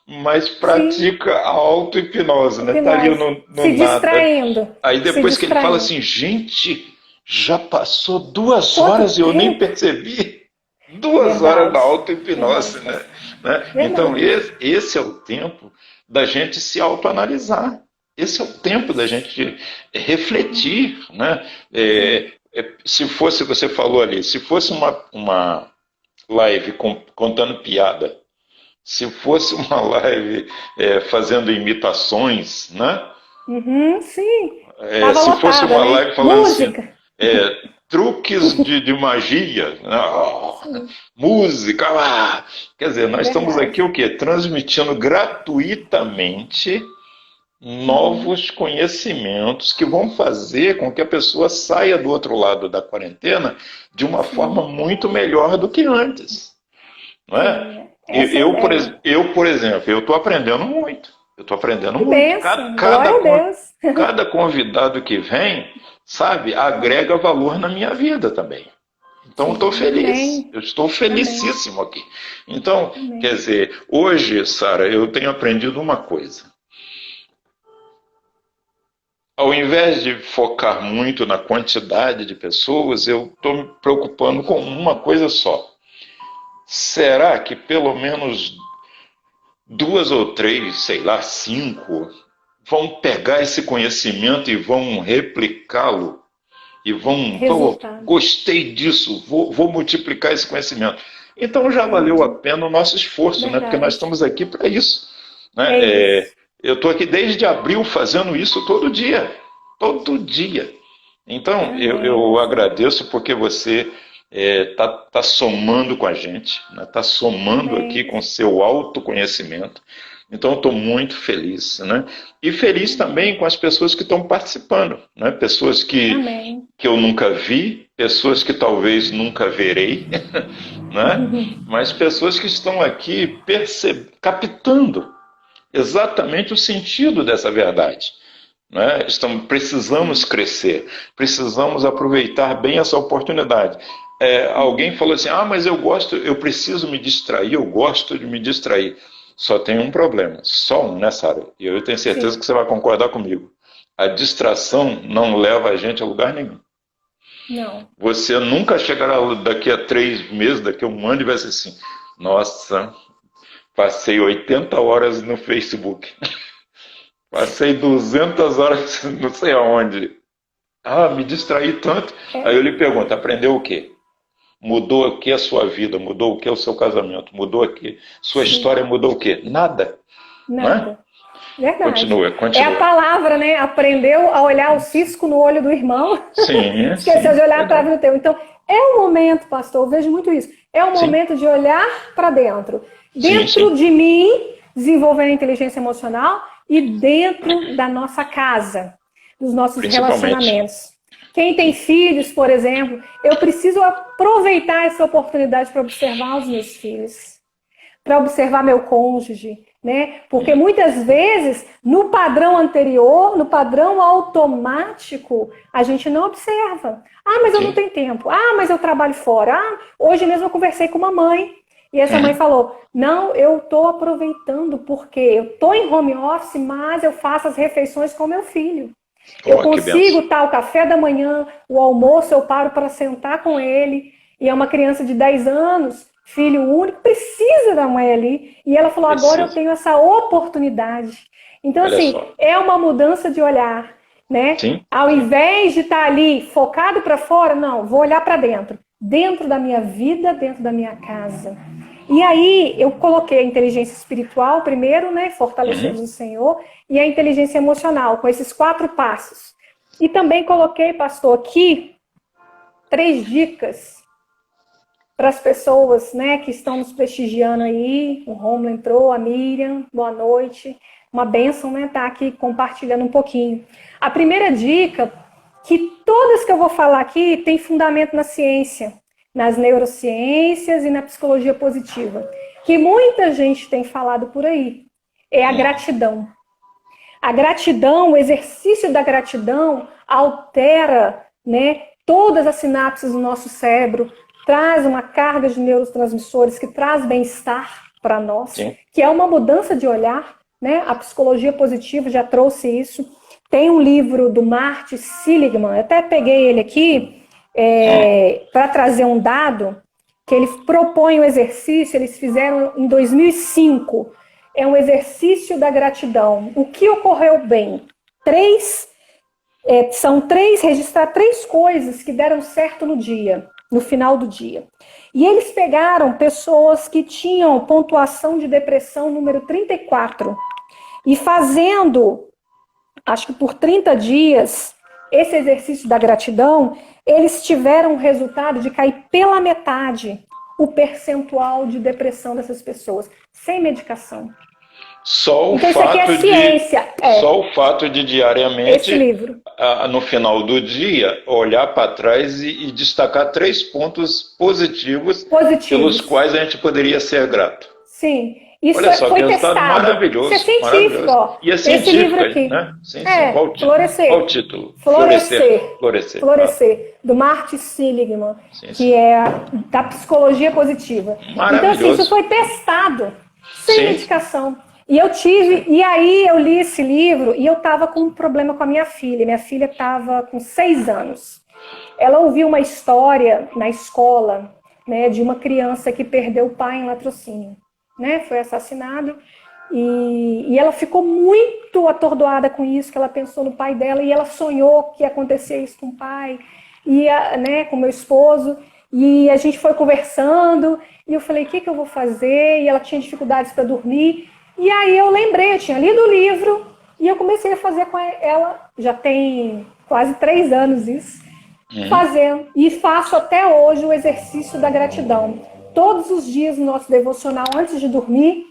mas Sim, pratica a auto-hipnose, né? Tá ali hipnose. no Se nada. distraindo. Aí Se depois que ele fala distraindo. assim, gente, já passou 2 horas Quanto e eu nem tempo? percebi. 2 horas na Verdade. auto-hipnose, Verdade, né? pastor. Então, Verdade. esse é o tempo da gente se autoanalisar. Esse é o tempo da gente refletir, né? Sim. Se fosse, você falou ali, se fosse uma live contando piada, se fosse uma live fazendo imitações, né? Uhum, sim. Tava Se fosse lotada, uma né? live falando assim, Música. truques de magia, né? Sim, Música, quer dizer, nós estamos verdade. aqui o quê? Transmitindo gratuitamente Uhum, novos conhecimentos que vão fazer com que a pessoa saia do outro lado da quarentena de uma forma sim, muito melhor do que antes. Não é? sim. Essa é a ideia. Por exemplo, eu estou aprendendo muito. Eu estou aprendendo Que muito. bênção. Glória a Deus. Cada convidado que vem, sabe, agrega valor na minha vida também. Então, eu estou Sim. feliz. Amém. Eu estou Amém. felicíssimo aqui. Então, quer Amém. dizer, hoje, Sara, eu tenho aprendido uma coisa. Ao invés de focar muito na quantidade de pessoas, eu estou me preocupando com uma coisa só. Será que pelo menos duas ou três, sei lá, cinco, vão pegar esse conhecimento e vão replicá-lo e vão, pô, Resultado. gostei disso, vou multiplicar esse conhecimento. Então já valeu a Uhum. pena o nosso esforço, né? Porque nós Verdade. estamos aqui para isso. Né? É isso. Eu estou aqui desde abril fazendo isso todo dia. Todo dia. Então, Amém, eu pastor. agradeço porque você tá somando com a gente, está somando aqui Amém. com seu autoconhecimento. Então, eu estou muito feliz. Né? E feliz também Amém. com as pessoas que estão participando. Né? Pessoas Amém. que eu nunca vi, pessoas que talvez nunca verei, né? Mas pessoas que estão aqui captando exatamente o sentido dessa verdade. Né? Precisamos Sim. crescer, precisamos aproveitar bem essa oportunidade. Alguém Uhum. falou assim: mas eu preciso me distrair, eu gosto de me distrair. Só tem um problema, só um, né, Sara? E eu tenho certeza que Sim. você vai concordar comigo. A distração não leva a gente a lugar nenhum. Não. Você nunca chegará daqui a 3 meses, daqui a um ano, e vai ser assim: nossa, passei 80 horas no Facebook. Passei 200 horas não sei aonde. Me distraí tanto. Aí eu É lhe pergunto, aprendeu o quê? Mudou aqui a sua vida? Mudou o que o seu casamento? Mudou aqui? Sua sim. história mudou o quê? Nada. Não é? Nada. Verdade. Continua, É a continua. palavra, né? Aprendeu a olhar o cisco no olho do irmão, Sim, esqueceu de sim, olhar para a verdade. vida do teu. Então, é o momento, pastor, eu vejo muito isso. É o Sim, momento de olhar para dentro. sim, Dentro sim. de mim, desenvolver a inteligência emocional e dentro da nossa casa, dos nossos Principalmente. relacionamentos. Quem tem filhos, por exemplo, eu preciso aproveitar essa oportunidade para observar os meus filhos, para observar meu cônjuge, né? Porque muitas vezes, no padrão anterior, no padrão automático, a gente não observa. Ah, mas eu não tenho tempo. Ah, mas eu trabalho fora. Ah, hoje mesmo eu conversei com uma mãe, e essa mãe falou, não, eu estou aproveitando porque eu estou em home office, mas eu faço as refeições com meu filho. Eu consigo o café da manhã, o almoço eu paro para sentar com ele, e é uma criança de 10 anos, filho único, precisa da mãe ali. E ela falou, agora eu tenho essa oportunidade. Então, assim, é uma mudança de olhar, né? Ao invés de estar ali focado para fora, não, vou olhar para dentro. Dentro da minha vida, dentro da minha casa. E aí, eu coloquei a inteligência espiritual primeiro, né? Fortalecemos o Senhor. E a inteligência emocional, com esses 4 passos. E também coloquei, pastor, aqui 3 dicas para as pessoas, né, que estão nos prestigiando aí. O Romulo entrou, a Miriam, boa noite. Uma bênção, né, estar aqui compartilhando um pouquinho. A primeira dica, que todas que eu vou falar aqui tem fundamento na ciência, nas neurociências e na psicologia positiva, que muita gente tem falado por aí, é a gratidão. A gratidão, o exercício da gratidão altera, né, todas as sinapses do nosso cérebro, traz uma carga de neurotransmissores que traz bem-estar para nós, que é uma mudança de olhar, né? A psicologia positiva já trouxe isso. Tem um livro do Martin Seligman, eu até peguei ele aqui para trazer um dado, que ele propõe um exercício, eles fizeram em 2005, é um exercício da gratidão. O que ocorreu bem? Registrar 3 coisas que deram certo no dia, no final do dia. E eles pegaram pessoas que tinham pontuação de depressão número 34 e fazendo, acho que por 30 dias, esse exercício da gratidão, eles tiveram o resultado de cair pela metade o percentual de depressão dessas pessoas, sem medicação. Só o então, fato isso aqui é ciência. Só o fato de diariamente, no final do dia, olhar para trás e destacar 3 pontos positivos pelos quais a gente poderia ser grato. Sim. Isso olha só, foi que resultado testado. maravilhoso. Isso é científico, ó. E é científico, esse livro aqui. Né? Sim, Florescer. Qual o título? Florescer. Do Martin Seligman, que é da psicologia positiva. Então, assim, isso foi testado, sem medicação. E eu tive, e aí eu li esse livro e eu estava com um problema com a minha filha. Minha filha estava com 6 anos. Ela ouviu uma história na escola, né, de uma criança que perdeu o pai em latrocínio, né, foi assassinado. E ela ficou muito atordoada com isso, que ela pensou no pai dela e ela sonhou que ia acontecer isso com o pai, e, né, com meu esposo. E a gente foi conversando e eu falei, o que eu vou fazer? E ela tinha dificuldades para dormir. E aí eu lembrei, eu tinha lido o livro e eu comecei a fazer com ela, já tem quase 3 anos isso, fazendo. E faço até hoje o exercício da gratidão. Todos os dias no nosso devocional, antes de dormir,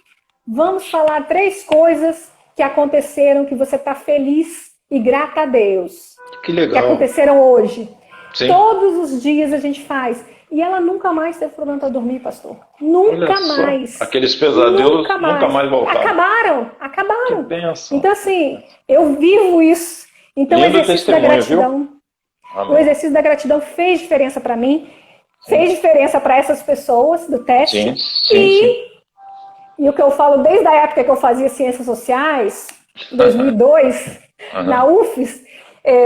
vamos falar 3 coisas que aconteceram, que você está feliz e grata a Deus. Que legal. Que aconteceram hoje. Sim. Todos os dias a gente faz. E ela nunca mais teve problema para dormir, pastor. Nunca mais. Aqueles pesadelos nunca mais voltaram. Acabaram. Que bênção. Então, assim, eu vivo isso. Então, o exercício da gratidão. O exercício da gratidão fez diferença para mim. Fez diferença para essas pessoas do teste. Sim. E o que eu falo desde a época que eu fazia ciências sociais, em 2002, na UFES,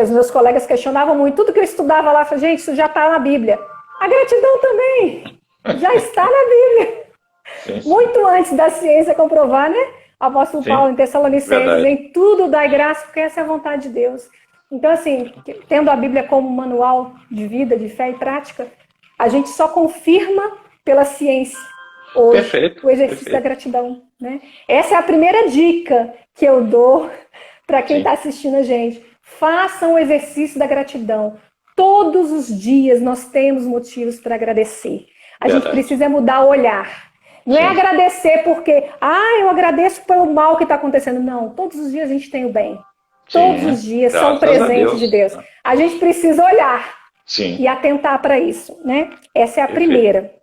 os meus colegas questionavam muito. Tudo que eu estudava lá, eu falei, gente, isso já está na Bíblia. A gratidão também já está na Bíblia. Sim. Muito antes da ciência comprovar, né? O apóstolo Paulo em Tessalonicenses, em tudo dai graça, porque essa é a vontade de Deus. Então, assim, tendo a Bíblia como manual de vida, de fé e prática, a gente só confirma pela ciência hoje o exercício da gratidão. Né? Essa é a primeira dica que eu dou para quem está assistindo a gente. Façam o exercício da gratidão. Todos os dias nós temos motivos para agradecer. A gente precisa mudar o olhar. Não é agradecer porque, eu agradeço pelo mal que está acontecendo. Não, todos os dias a gente tem o bem. Todos os dias são presentes de Deus. A gente precisa olhar e atentar para isso. Né? Essa é a primeira.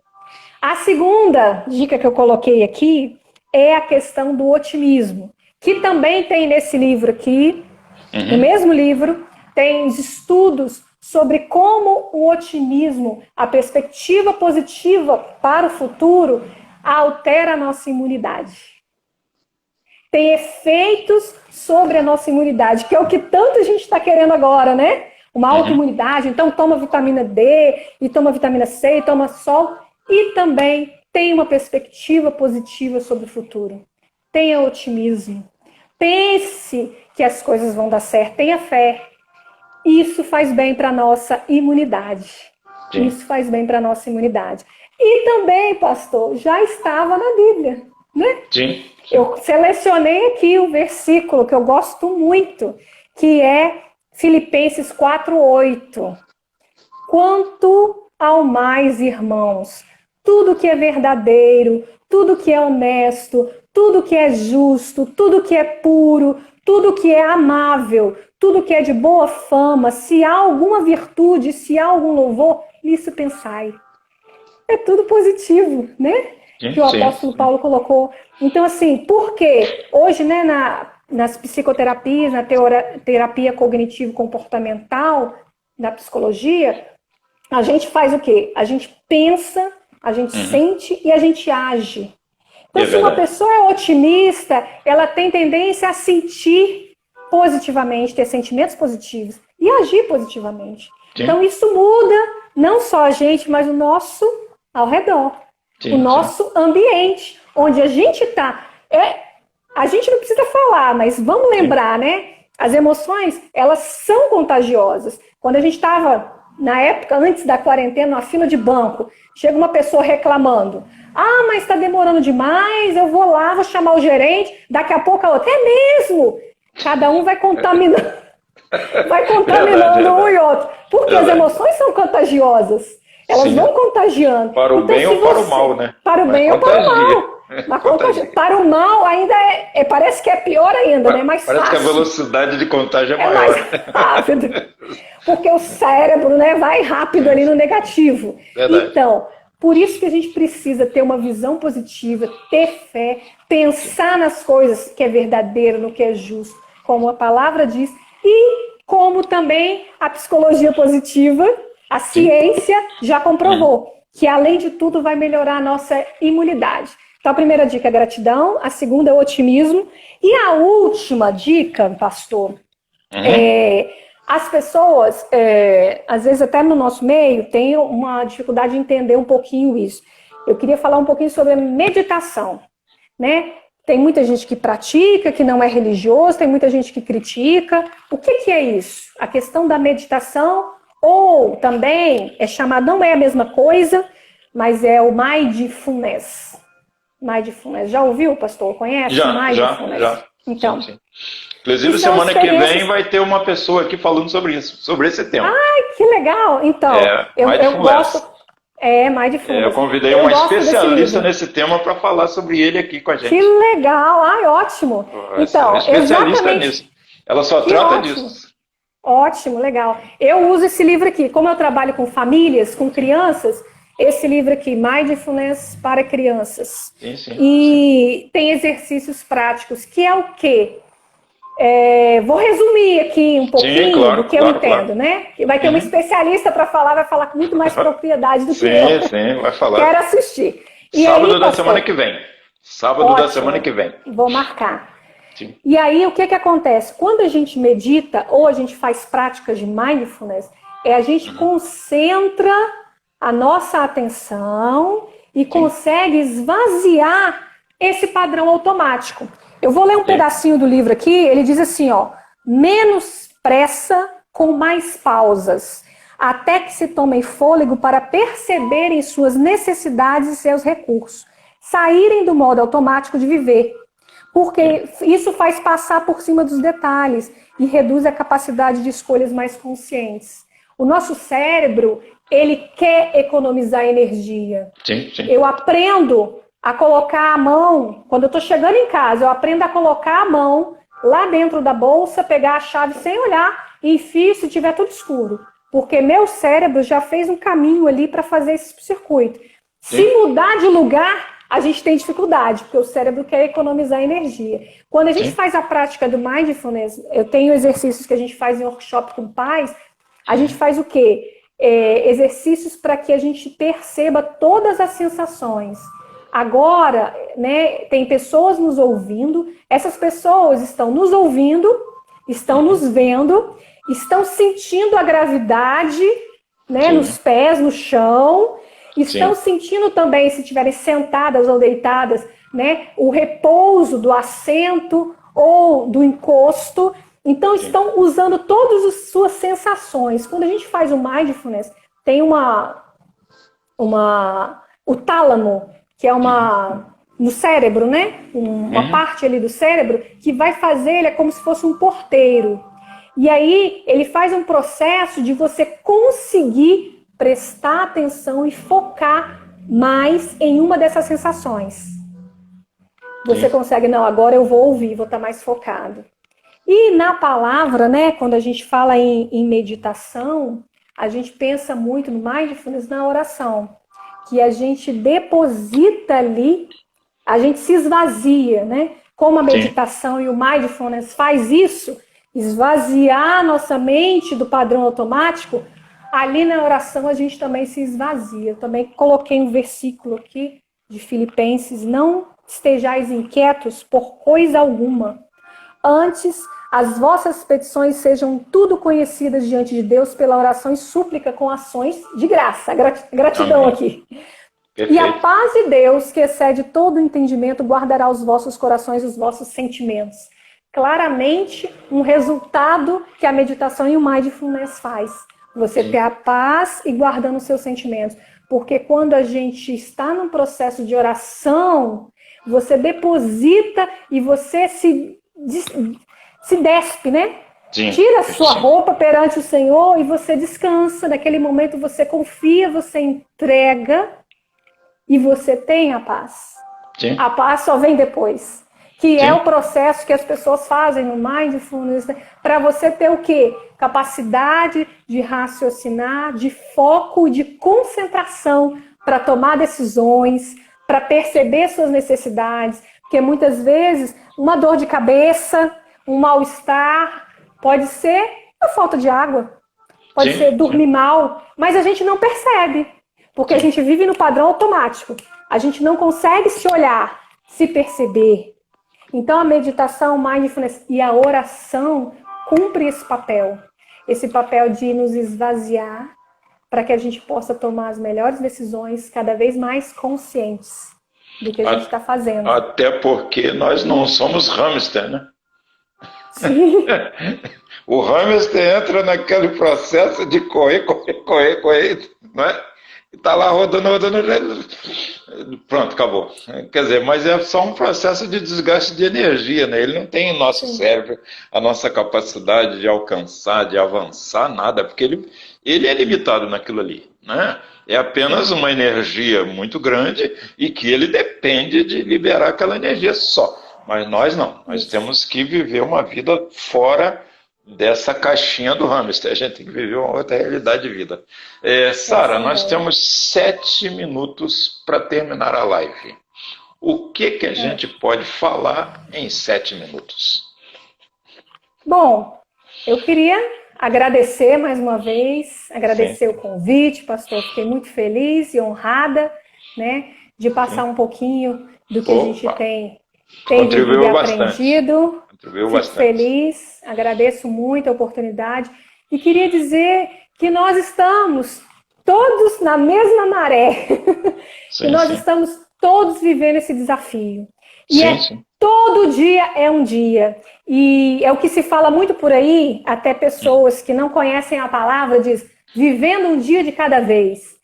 A segunda dica que eu coloquei aqui é a questão do otimismo, que também tem nesse livro aqui, no mesmo livro, tem estudos sobre como o otimismo, a perspectiva positiva para o futuro, altera a nossa imunidade. Tem efeitos sobre a nossa imunidade, que é o que tanta gente está querendo agora, né? Uma autoimunidade, então toma vitamina D, e toma vitamina C, e toma sol, e também tem uma perspectiva positiva sobre o futuro. Tenha otimismo. Pense que as coisas vão dar certo, tenha fé. Isso faz bem para a nossa imunidade. Sim. Isso faz bem para a nossa imunidade. E também, pastor, já estava na Bíblia, né? Sim. Eu selecionei aqui um versículo que eu gosto muito, que é Filipenses 4:8. Quanto ao mais, irmãos, tudo que é verdadeiro, tudo que é honesto, tudo que é justo, tudo que é puro, tudo que é amável, tudo que é de boa fama, se há alguma virtude, se há algum louvor, nisso pensai. É tudo positivo, né? Que o apóstolo Paulo colocou. Então, assim, por quê? Hoje, né, nas psicoterapias, na terapia cognitivo-comportamental, na psicologia, a gente faz o quê? A gente pensa, a gente sente e a gente age. Então, se uma pessoa é otimista, ela tem tendência a sentir positivamente, ter sentimentos positivos e agir positivamente. Sim. Então, isso muda não só a gente, mas o nosso ao redor. Sim, o nosso ambiente, onde a gente está. A gente não precisa falar, mas vamos lembrar, né? As emoções, elas são contagiosas. Quando a gente estava, na época, antes da quarentena, numa fila de banco, chega uma pessoa reclamando. Ah, mas está demorando demais, eu vou lá, vou chamar o gerente, daqui a pouco a outra. É mesmo! Cada um vai contaminando, um e outro. Porque as emoções são contagiosas. Elas vão contagiando. Para o bem ou para o mal, né? Para o bem ou para o mal. Para o mal ainda parece que é pior ainda, né? Mais parece fácil. Que a velocidade de contágio é maior. Mais rápido. Porque o cérebro, né, vai rápido ali no negativo. Verdade. Então, por isso que a gente precisa ter uma visão positiva, ter fé, pensar nas coisas que é verdadeiro, no que é justo, como a palavra diz, e como também a psicologia positiva, a ciência já comprovou que, além de tudo, vai melhorar a nossa imunidade. Então, a primeira dica é gratidão, a segunda é o otimismo, e a última dica, pastor, as pessoas, às vezes até no nosso meio, têm uma dificuldade de entender um pouquinho isso. Eu queria falar um pouquinho sobre a meditação, né? Tem muita gente que pratica, que não é religioso, tem muita gente que critica. O que é isso? A questão da meditação, ou também é chamado, não é a mesma coisa, mas é o mindfulness. Mindfulness. Já ouviu, pastor? Conhece? Já. Então, sim. Inclusive, semana que vem vai ter uma pessoa aqui falando sobre isso, sobre esse tema. Ai, que legal! Então, eu gosto... Mindfulness. Eu convidei uma especialista nesse tema para falar sobre ele aqui com a gente. Que legal! Ai, ótimo! Então, especialista nisso. Ela só trata disso. Ótimo, legal. Eu uso esse livro aqui. Como eu trabalho com famílias, com crianças, esse livro aqui, Mindfulness para Crianças. Sim. Tem exercícios práticos, que é o quê? Vou resumir aqui um pouquinho do que eu entendo, né? Vai ter uma especialista para falar, vai falar com muito mais propriedade do que eu. Sim, vai falar. Quero assistir. Sábado da semana que vem. Sábado da semana que vem. Vou marcar. Sim. E aí, o que acontece? Quando a gente medita ou a gente faz práticas de mindfulness, a gente concentra a nossa atenção e consegue esvaziar esse padrão automático. Eu vou ler um pedacinho do livro aqui, ele diz assim, menos pressa com mais pausas, até que se tomem fôlego para perceberem suas necessidades e seus recursos, saírem do modo automático de viver, porque isso faz passar por cima dos detalhes e reduz a capacidade de escolhas mais conscientes. O nosso cérebro, ele quer economizar energia. Sim. Eu aprendo a colocar a mão, quando eu estou chegando em casa, eu aprendo a colocar a mão lá dentro da bolsa, pegar a chave sem olhar e enfio se tiver tudo escuro. Porque meu cérebro já fez um caminho ali para fazer esse circuito. Se mudar de lugar, a gente tem dificuldade, porque o cérebro quer economizar energia. Quando a gente faz a prática do mindfulness, eu tenho exercícios que a gente faz em workshop com pais, a gente faz o quê? Exercícios para que a gente perceba todas as sensações. Agora, né, tem pessoas nos ouvindo, essas pessoas estão nos ouvindo, estão nos vendo, estão sentindo a gravidade, né, nos pés, no chão, estão sentindo também, se estiverem sentadas ou deitadas, né, o repouso do assento ou do encosto. Então, estão usando todas as suas sensações. Quando a gente faz o mindfulness, tem o tálamo, que é no cérebro, né? Uma parte ali do cérebro que vai fazer, ele é como se fosse um porteiro. E aí, ele faz um processo de você conseguir prestar atenção e focar mais em uma dessas sensações. Você consegue, não, agora eu vou ouvir, vou estar mais focado. E na palavra, né, quando a gente fala em meditação, a gente pensa muito no mindfulness na oração, que a gente deposita ali, a gente se esvazia, né? Como a meditação e o mindfulness faz isso, esvaziar a nossa mente do padrão automático, ali na oração a gente também se esvazia. Eu também coloquei um versículo aqui de Filipenses, não estejais inquietos por coisa alguma. Antes, as vossas petições sejam tudo conhecidas diante de Deus pela oração e súplica com ações de graça. Gratidão aqui. Perfeito. E a paz de Deus, que excede todo o entendimento, guardará os vossos corações e os vossos sentimentos. Claramente, um resultado que a meditação e o mindfulness faz. Você ter a paz e guardando os seus sentimentos. Porque quando a gente está num processo de oração, você deposita e você se despe, né? Tira a sua roupa perante o Senhor e você descansa. Naquele momento você confia, você entrega e você tem a paz. A paz só vem depois. Que é o processo que as pessoas fazem no mindfulness, né? Para você ter o quê? Capacidade de raciocinar, de foco, de concentração para tomar decisões, para perceber suas necessidades. Porque muitas vezes uma dor de cabeça, um mal-estar, pode ser a falta de água, pode ser dormir mal, mas a gente não percebe, porque a gente vive no padrão automático. A gente não consegue se olhar, se perceber. Então a meditação, mindfulness e a oração cumpre esse papel de nos esvaziar para que a gente possa tomar as melhores decisões cada vez mais conscientes do que a gente está fazendo. Até porque nós não somos hamster, né? Sim. O hamster entra naquele processo de correr, né? E tá lá rodando. Pronto, acabou. Quer dizer, mas é só um processo de desgaste de energia, né? Ele não tem o nosso cérebro, a nossa capacidade de alcançar, de avançar, nada, porque ele é limitado naquilo ali, né? É apenas uma energia muito grande e que ele depende de liberar aquela energia só. Mas nós não. Nós temos que viver uma vida fora dessa caixinha do hamster. A gente tem que viver uma outra realidade de vida. Sara, nós temos 7 minutos para terminar a live. O que a gente pode falar em 7 minutos? Bom, eu queria agradecer mais uma vez, agradecer o convite, pastor. Fiquei muito feliz e honrada, né, de passar um pouquinho do que a gente tem vivido e aprendido. Fico feliz, agradeço muito a oportunidade e queria dizer que nós estamos todos na mesma maré, que nós estamos todos vivendo esse desafio. E todo dia é um dia. E é o que se fala muito por aí, até pessoas que não conhecem a palavra diz, vivendo um dia de cada vez.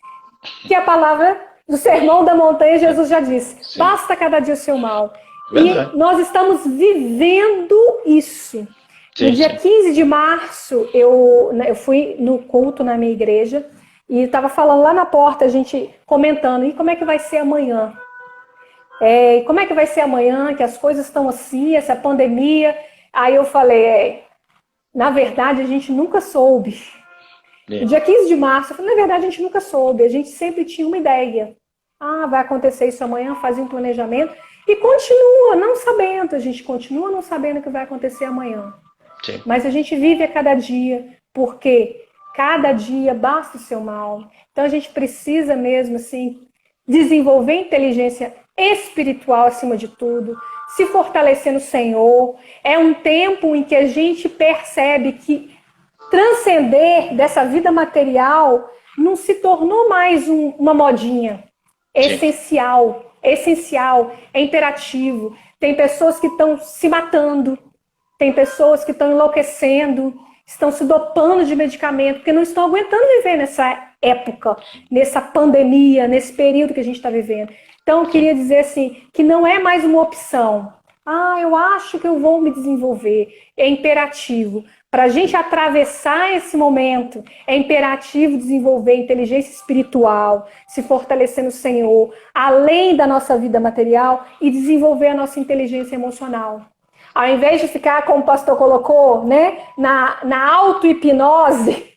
Que a palavra do Sermão da Montanha, Jesus já disse, basta cada dia o seu mal. E nós estamos vivendo isso. No dia 15 de março, eu fui no culto na minha igreja e estava falando lá na porta, a gente comentando, e como é que vai ser amanhã? Como é que vai ser amanhã, que as coisas estão assim, essa pandemia? Aí eu falei, na verdade a gente nunca soube. No dia 15 de março, eu falei, na verdade a gente nunca soube, a gente sempre tinha uma ideia. Ah, vai acontecer isso amanhã, faz um planejamento e continua não sabendo, a gente continua não sabendo o que vai acontecer amanhã. Sim. Mas a gente vive a cada dia, porque cada dia basta o seu mal. Então a gente precisa mesmo assim desenvolver inteligência espiritual acima de tudo, se fortalecer no Senhor. É um tempo em que a gente percebe que transcender dessa vida material não se tornou mais uma modinha. É Sim. essencial, é essencial, é imperativo. Tem pessoas que estão se matando, tem pessoas que estão enlouquecendo, estão se dopando de medicamento, porque não estão aguentando viver nessa época, nessa pandemia, nesse período que a gente está vivendo. Então, eu queria dizer assim, que não é mais uma opção. Ah, eu acho que eu vou me desenvolver. É imperativo. Para a gente atravessar esse momento, é imperativo desenvolver inteligência espiritual, se fortalecer no Senhor, além da nossa vida material, e desenvolver a nossa inteligência emocional. Ao invés de ficar, como o pastor colocou, né, na auto-hipnose,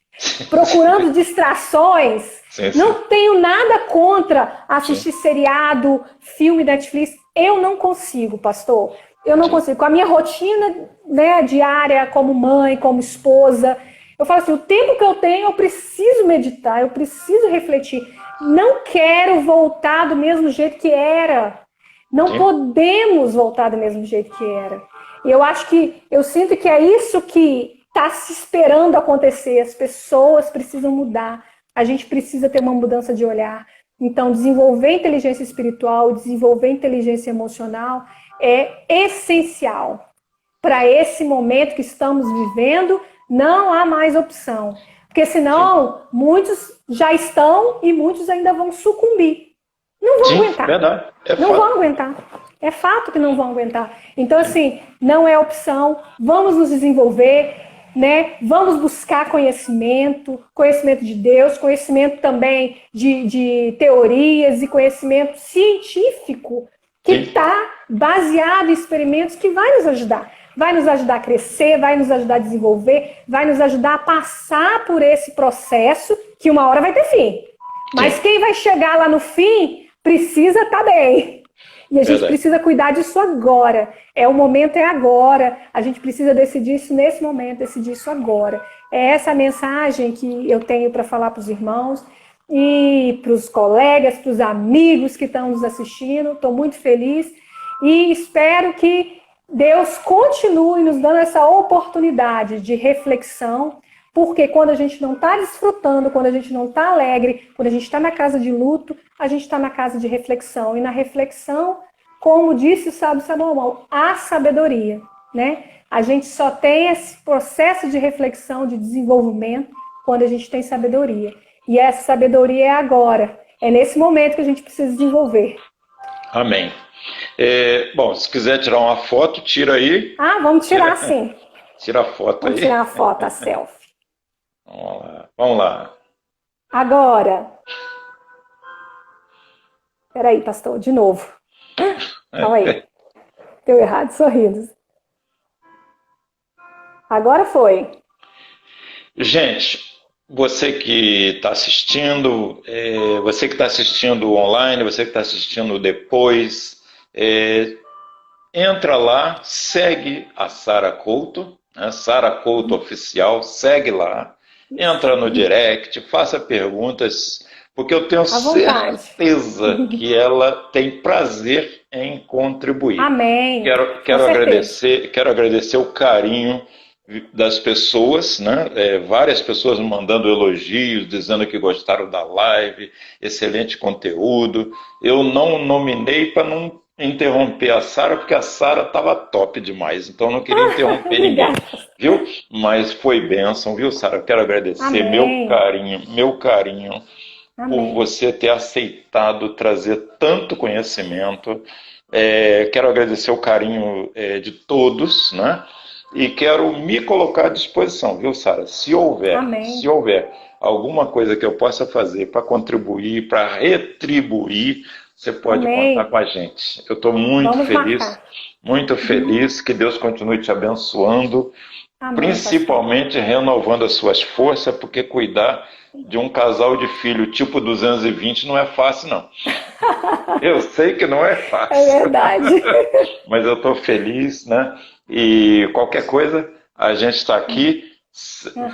procurando distrações, Sim, sim. não tenho nada contra assistir Sim. seriado, filme Netflix. Eu não consigo, pastor. Eu não Sim. consigo. Com a minha rotina, né, diária, como mãe, como esposa, eu falo assim, o tempo que eu tenho, eu preciso meditar, eu preciso refletir. Não quero voltar do mesmo jeito que era. Não Sim. podemos voltar do mesmo jeito que era. E eu sinto que é isso que está se esperando acontecer. As pessoas precisam mudar. A gente precisa ter uma mudança de olhar. Então, desenvolver inteligência espiritual, desenvolver inteligência emocional é essencial. Para esse momento que estamos vivendo, não há mais opção. Porque senão, muitos já estão e muitos ainda vão sucumbir. Não vão Sim, aguentar. verdade. É Não fato. vão aguentar. É fato que não vão aguentar. Então, assim, não é opção. Vamos nos desenvolver, né? Vamos buscar conhecimento, conhecimento de Deus, conhecimento também de teorias e conhecimento científico que está baseado em experimentos que vai nos ajudar. Vai nos ajudar a crescer, vai nos ajudar a desenvolver, vai nos ajudar a passar por esse processo que uma hora vai ter fim. Mas quem vai chegar lá no fim precisa estar bem. E a gente Verdade. precisa cuidar disso agora. O momento é agora. A gente precisa decidir isso nesse momento, decidir isso agora. É essa a mensagem que eu tenho para falar para os irmãos e para os colegas, para os amigos que estão nos assistindo. Estou muito feliz e espero que Deus continue nos dando essa oportunidade de reflexão, porque quando a gente não está desfrutando, quando a gente não está alegre, quando a gente está na casa de luto, a gente está na casa de reflexão. E na reflexão, como disse o sábio Salomão, há sabedoria, né? A gente só tem esse processo de reflexão, de desenvolvimento, quando a gente tem sabedoria. E essa sabedoria é agora. É nesse momento que a gente precisa desenvolver. Amém. Bom, se quiser tirar uma foto, tira aí. Ah, vamos tirar sim. Tira a foto Vamos aí. tirar a foto, a selfie. Vamos lá. Vamos lá. Agora. Peraí, pastor, de novo. Calma aí. Deu errado, sorrindo. Agora foi. Gente, você que está assistindo, você que está assistindo online, você que está assistindo depois, entra lá, segue a Sara Couto, né? Sara Couto Oficial, segue lá, entra no direct, faça perguntas, porque eu tenho certeza que ela tem prazer em contribuir. Amém. Quero agradecer o carinho das pessoas, né? Várias pessoas me mandando elogios, dizendo que gostaram da live, excelente conteúdo. Eu não nominei para não interromper a Sara, porque a Sara estava top demais, então eu não queria interromper ninguém, viu? Mas foi bênção, viu, Sara? Quero agradecer. Amém. meu carinho Amém. Por você ter aceitado trazer tanto conhecimento. Quero agradecer o carinho de todos, né? E quero me colocar à disposição, viu, Sara? Se houver alguma coisa que eu possa fazer para contribuir, para retribuir, você pode contar com a gente. Eu estou muito feliz, muito feliz. Que Deus continue te abençoando Amém, pastor. principalmente renovando as suas forças, porque cuidar de um casal de filho tipo 220 não é fácil, não. Eu sei que não é É fácil, verdade. mas eu estou feliz, né? E qualquer coisa, a gente está aqui. Uhum.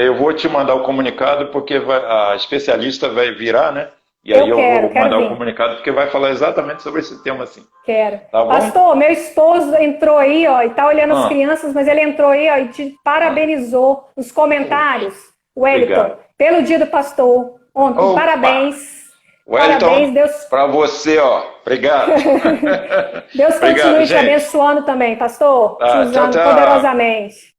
Eu vou te mandar o comunicado, porque a especialista vai virar, né? E aí Eu eu vou quero mandar o vir. comunicado, porque vai falar exatamente sobre esse tema, assim. Quero. Tá bom? Pastor, meu esposo entrou aí, ó, e tá olhando as Ah, crianças, mas ele entrou aí, ó, e te ah, parabenizou nos comentários, Wellington, obrigado. pelo dia do pastor ontem. Parabéns. Parabéns. Parabéns, Wellington, Deus, para você, ó. Obrigado. Deus Obrigado, continue te gente. abençoando também, pastor, te Tá, tchau, usando tchau. poderosamente.